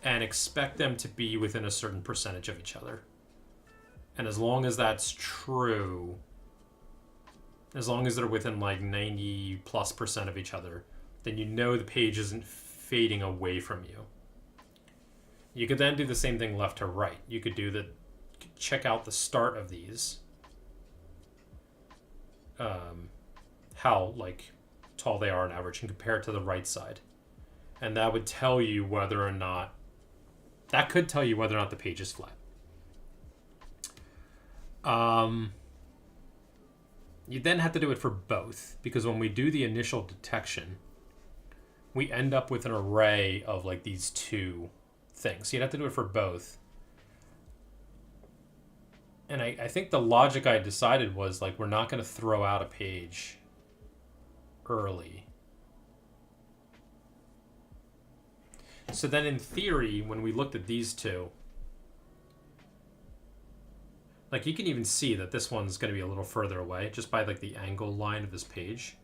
And expect them to be within a certain percentage of each other. And as long as that's true, as long as they're within like 90+% of each other, then you know the page isn't fading away from you. You could then do the same thing left to right. You could check out the start of these. How like tall they are on average and compare it to the right side. And that would tell you whether or not, the page is flat. You then have to do it for both, because when we do the initial detection, we end up with an array of like these 2 things. So you'd have to do it for both. And I think the logic I decided was like, we're not going to throw out a page early. So then in theory, when we looked at these 2, like you can even see that this one's going to be a little further away just by like the angle line of this page.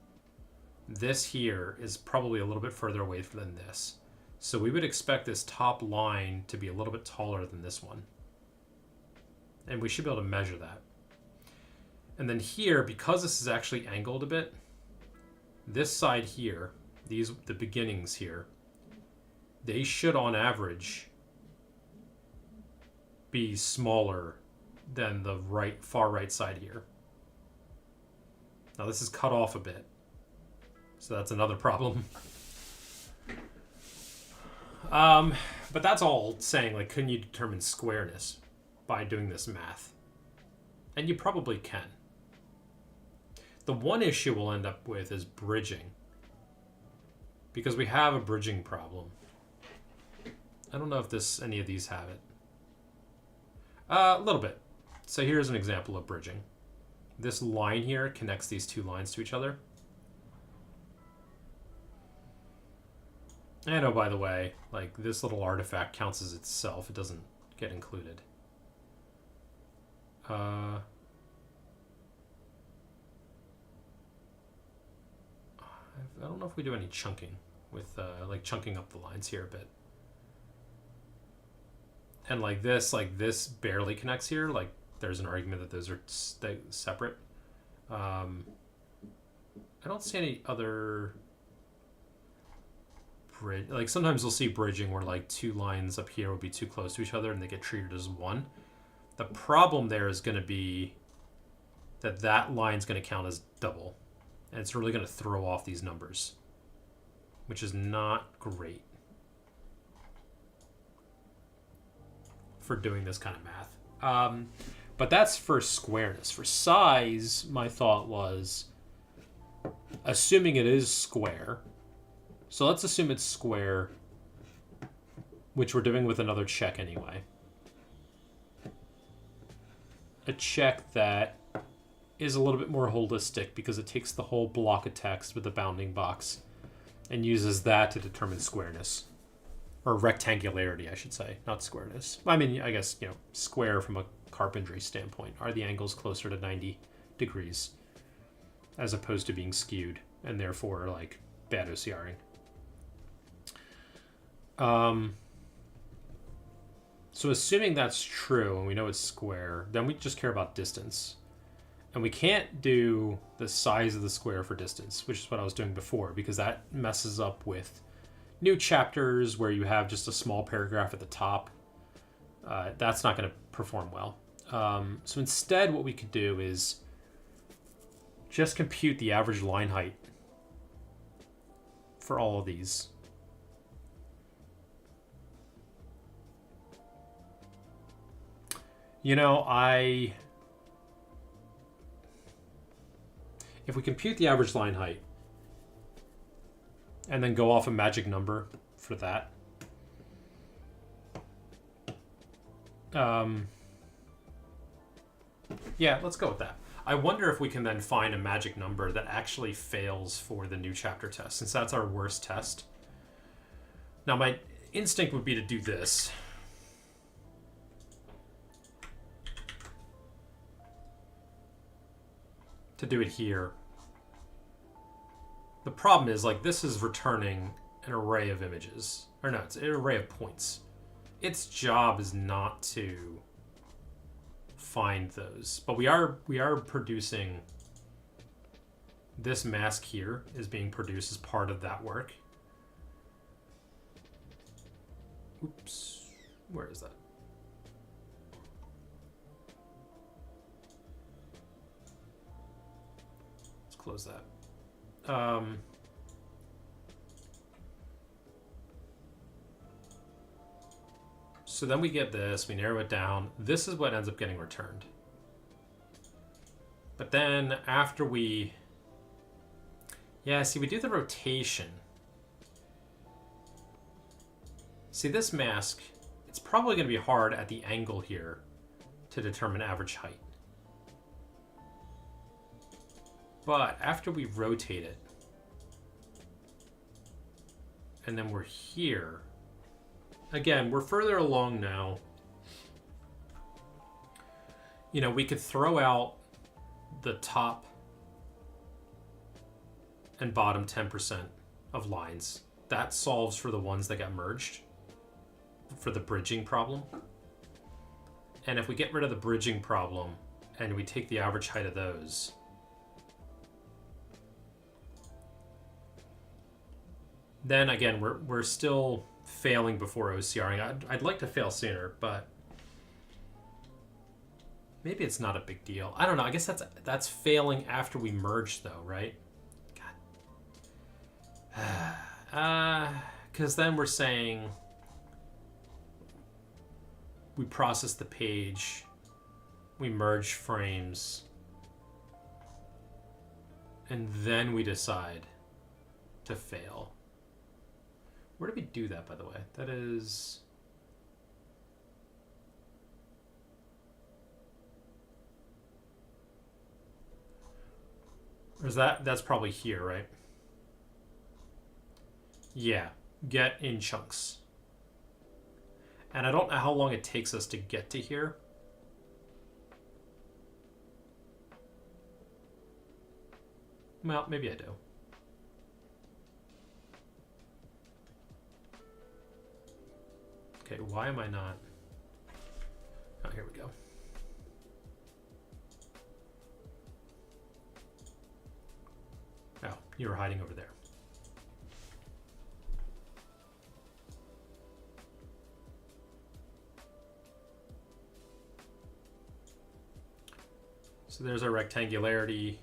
This here is probably a little bit further away than this. So we would expect this top line to be a little bit taller than this one. And we should be able to measure that. And then here, because this is actually angled a bit, this side here, the beginnings here, they should on average be smaller than the far right side here. Now this is cut off a bit, so that's another problem. But that's all saying, like, couldn't you determine squareness by doing this math? And you probably can. The one issue we'll end up with is bridging, because we have a bridging problem. I don't know if any of these have it. A little bit. So here's an example of bridging. This line here connects these 2 lines to each other. And oh, by the way, like this little artifact counts as itself. It doesn't get included. I don't know if we do any chunking with like chunking up the lines here a bit. And like this barely connects here. Like there's an argument that those are separate. I don't see any other bridge. Like sometimes we'll see bridging where like 2 lines up here would be too close to each other and they get treated as one. The problem there is going to be that line's going to count as double. And it's really going to throw off these numbers, which is not great for doing this kind of math. But that's for squareness. For size, my thought was, assuming it is square, so let's assume it's square, which we're doing with another check anyway. A check that is a little bit more holistic because it takes the whole block of text with the bounding box and uses that to determine squareness. Or rectangularity, I should say, not squareness. I mean, I guess, square from a carpentry standpoint. Are the angles closer to 90 degrees as opposed to being skewed and therefore, like, bad OCRing? So assuming that's true and we know it's square, then we just care about distance. And we can't do the size of the square for distance, which is what I was doing before, because that messes up with new chapters where you have just a small paragraph at the top. That's not going to perform well. So instead what we could do is just compute the average line height for all of these. You know, if we compute the average line height and then go off a magic number for that, yeah, let's go with that. I wonder if we can then find a magic number that actually fails for the new chapter test, since that's our worst test. Now, my instinct would be to do this. To do it here. The problem is, like, this is returning an array of images. Or no, it's an array of points. Its job is not to find those. But we are producing... This mask here is being produced as part of that work. Oops. Where is that? Close that. So then we get this, we narrow it down. This is what ends up getting returned. But then after we... Yeah, see, we do the rotation. See, this mask, it's probably going to be hard at the angle here to determine average height. But after we rotate it, and then we're here, again, we're further along now. You know, we could throw out the top and bottom 10% of lines. That solves for the ones that got merged, for the bridging problem. And if we get rid of the bridging problem and we take the average height of those, then again, we're still failing before OCRing. I'd like to fail sooner, but maybe it's not a big deal. I don't know. I guess that's failing after we merge, though, right? God. Because then we're saying we process the page, we merge frames, and then we decide to fail. Where do we do that, by the way? That is... Or is that's probably here, right? Yeah, get in chunks. And I don't know how long it takes us to get to here. Well, maybe I do. Okay, why am I not? Oh, here we go. Oh, you were hiding over there. So there's our rectangularity.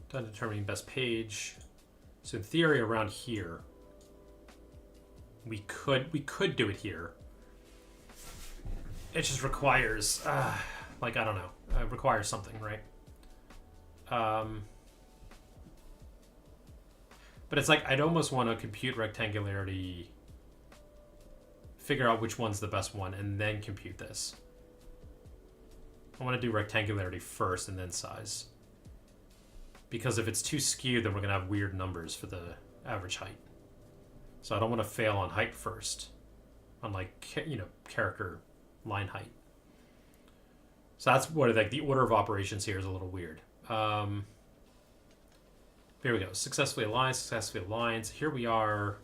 Done determining best page. So in theory, around here, we could do it here. It just requires, like, I don't know, it requires something, right? But it's like, I'd almost want to compute rectangularity, figure out which one's the best one, and then compute this. I want to do rectangularity first and then size. Because if it's too skewed, then we're going to have weird numbers for the average height. So I don't want to fail on height first, on, like, you know, character line height. So that's what, like, the order of operations here is a little weird. Here we go. Successfully aligned, successfully aligned. So here we are.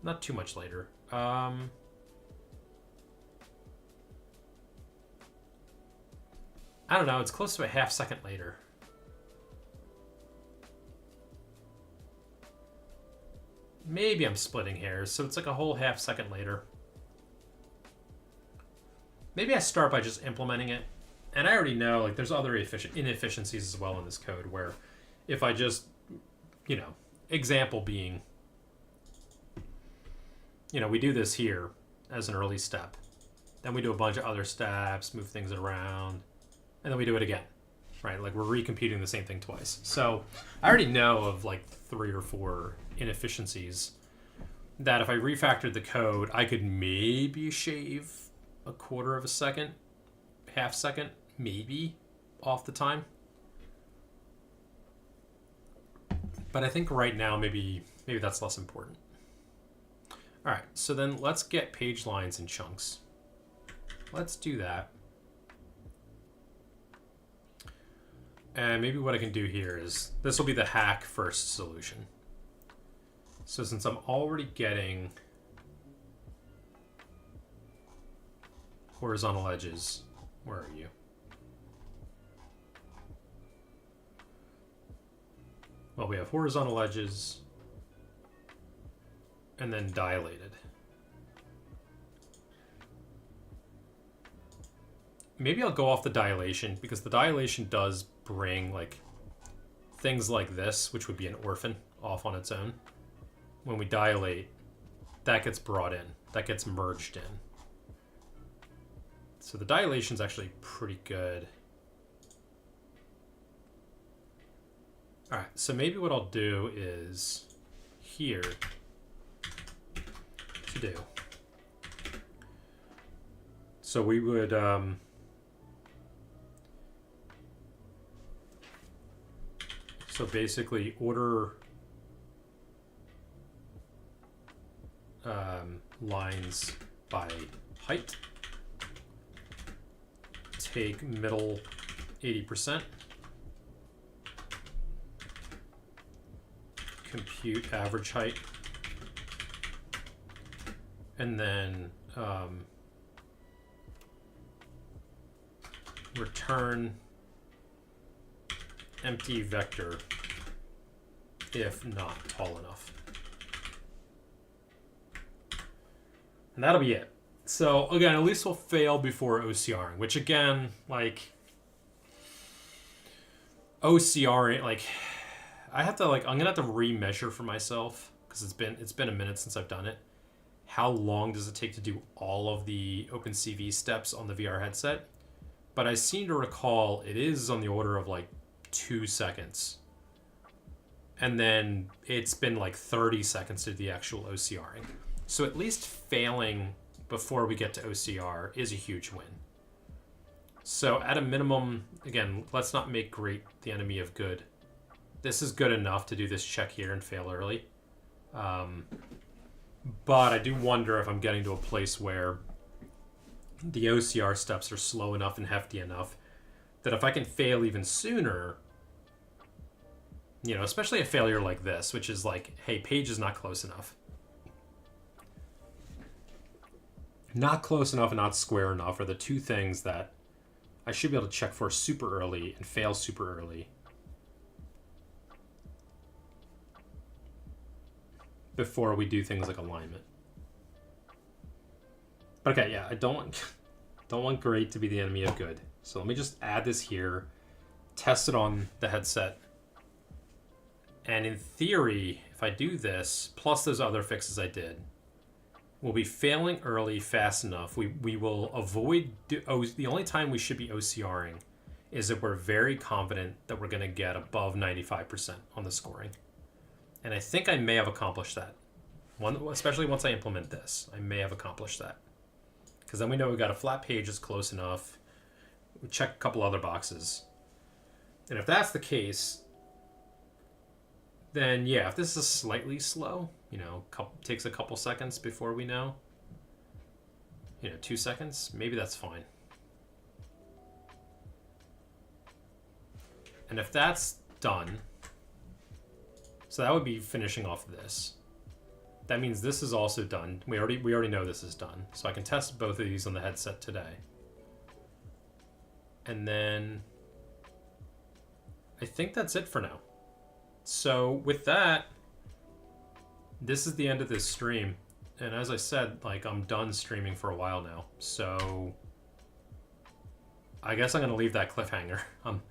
Not too much later. I don't know. It's close to a half second later. Maybe I'm splitting hairs, so it's like a whole half second later. Maybe I start by just implementing it. And I already know, like, there's other inefficiencies as well in this code where if I just, example being, we do this here as an early step. Then we do a bunch of other steps, move things around, and then we do it again, right? Like we're recomputing the same thing twice. So I already know of like 3 or 4 inefficiencies that if I refactored the code, I could maybe shave a quarter of a second, half second, maybe off the time. But I think right now, maybe that's less important. All right, so then let's get page lines in chunks. Let's do that. And maybe what I can do here is, this will be the hack first solution. So since I'm already getting horizontal edges, where are you? Well, we have horizontal edges and then dilated. Maybe I'll go off the dilation because the dilation does bring like things like this, which would be an orphan, off on its own. When we dilate, that gets brought in, that gets merged in. So the dilation is actually pretty good. All right, so maybe what I'll do is here to do. So we would so basically order lines by height, take middle 80%, compute average height, and then return empty vector if not tall enough. And that'll be it. So again, at least we'll fail before OCRing, which again, like OCRing, like I have to I'm gonna have to remeasure for myself because it's been a minute since I've done it. How long does it take to do all of the OpenCV steps on the VR headset? But I seem to recall it is on the order of like 2 seconds. And then it's been like 30 seconds to the actual OCRing. So at least failing before we get to OCR is a huge win. So at a minimum, again, let's not make great the enemy of good. This is good enough to do this check here and fail early. But I do wonder if I'm getting to a place where the OCR steps are slow enough and hefty enough that if I can fail even sooner, especially a failure like this, which is like, hey, page is not close enough. Not close enough and not square enough are the two things that I should be able to check for super early and fail super early before we do things like alignment. Okay, yeah, I don't want great to be the enemy of good. So let me just add this here, test it on the headset. And in theory, if I do this, plus those other fixes I did, we'll be failing early fast enough. We will avoid, the only time we should be OCRing is if we're very confident that we're going to get above 95% on the scoring. And I think I may have accomplished that. Especially once I implement this, I may have accomplished that. Because then we know we've got a flat page that's close enough. We check a couple other boxes. And if that's the case, then yeah, if this is slightly slow, takes a couple seconds before we know, 2 seconds, maybe that's fine. And if that's done, so that would be finishing off this. That means this is also done. We already know this is done. So I can test both of these on the headset today. And then I think that's it for now. So with that, this is the end of this stream. And as I said, I'm done streaming for a while now. So I guess I'm going to leave that cliffhanger. I'm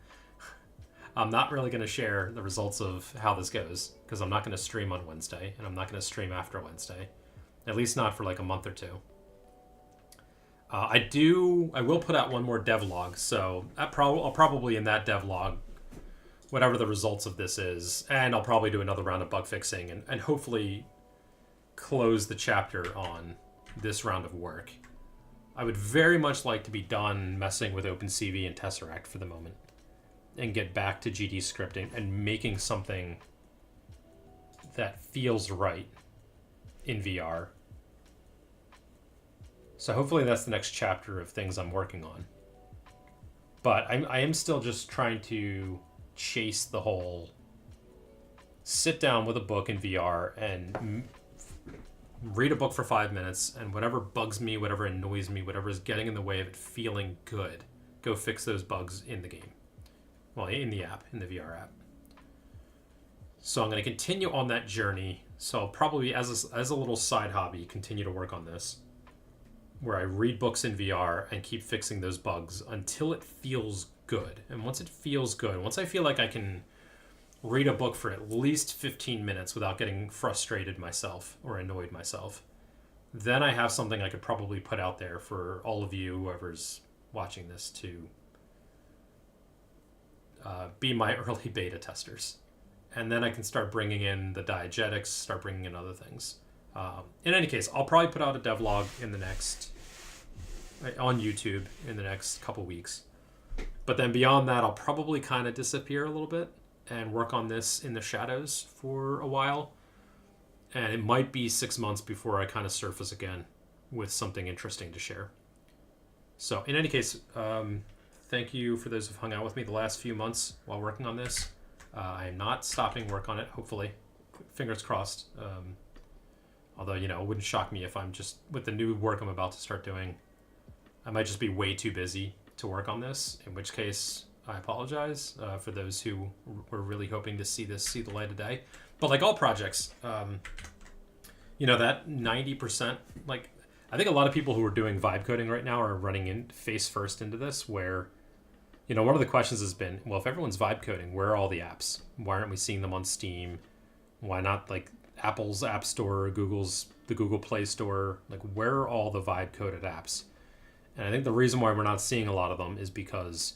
I'm not really going to share the results of how this goes because I'm not going to stream on Wednesday, and I'm not going to stream after Wednesday, at least not for like a month or two. I will put out one more devlog, so I'll probably in that devlog, whatever the results of this is, and I'll probably do another round of bug fixing and hopefully close the chapter on this round of work. I would very much like to be done messing with OpenCV and Tesseract for the moment and get back to GD scripting and making something that feels right in VR. So hopefully that's the next chapter of things I'm working on. But I am still just trying to chase the whole sit down with a book in VR and read a book for 5 minutes, and whatever bugs me, whatever annoys me, whatever is getting in the way of it feeling good, go fix those bugs in the game. Well, in the app, in the VR app. So I'm going to continue on that journey. So I'll probably, as a little side hobby, continue to work on this, where I read books in VR and keep fixing those bugs until it feels good. And once it feels good, once I feel like I can read a book for at least 15 minutes without getting frustrated myself or annoyed myself, then I have something I could probably put out there for all of you, whoever's watching this, to be my early beta testers. And then I can start bringing in the diegetics, start bringing in other things. In any case, I'll probably put out a devlog on YouTube in the next couple weeks. But then beyond that, I'll probably kind of disappear a little bit and work on this in the shadows for a while. And it might be 6 months before I kind of surface again with something interesting to share. So in any case, thank you for those who've hung out with me the last few months while working on this. I am not stopping work on it, hopefully. Fingers crossed. Although, it wouldn't shock me if I'm just, with the new work I'm about to start doing, I might just be way too busy to work on this, in which case I apologize for those who were really hoping to see the light of day. But like all projects, that 90%, like, I think a lot of people who are doing vibe coding right now are running in face first into this, where, one of the questions has been, well, if everyone's vibe coding, where are all the apps? Why aren't we seeing them on Steam? Why not like Apple's App Store, the Google Play Store? Like, where are all the vibe coded apps? And I think the reason why we're not seeing a lot of them is because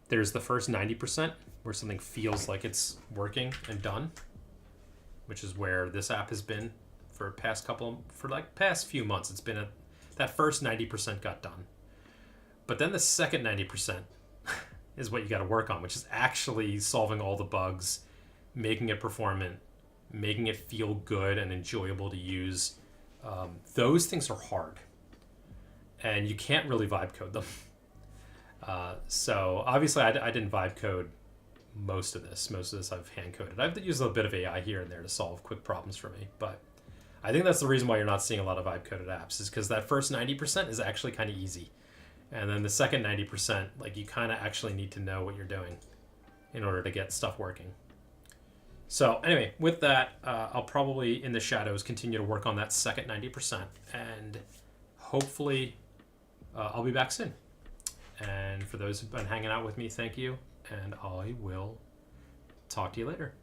there's the first 90% where something feels like it's working and done, which is where this app has been for past few months. It's been that first 90% got done. But then the second 90% is what you got to work on, which is actually solving all the bugs, making it performant, making it feel good and enjoyable to use. Those things are hard, and you can't really vibe code them. So obviously I didn't vibe code most of this. Most of this I've hand coded. I've used a bit of AI here and there to solve quick problems for me, but I think that's the reason why you're not seeing a lot of vibe coded apps, is because that first 90% is actually kind of easy. And then the second 90%, like, you kind of actually need to know what you're doing in order to get stuff working. So anyway, with that, I'll probably in the shadows continue to work on that second 90%, and hopefully I'll be back soon. And for those who've been hanging out with me, thank you, and I will talk to you later.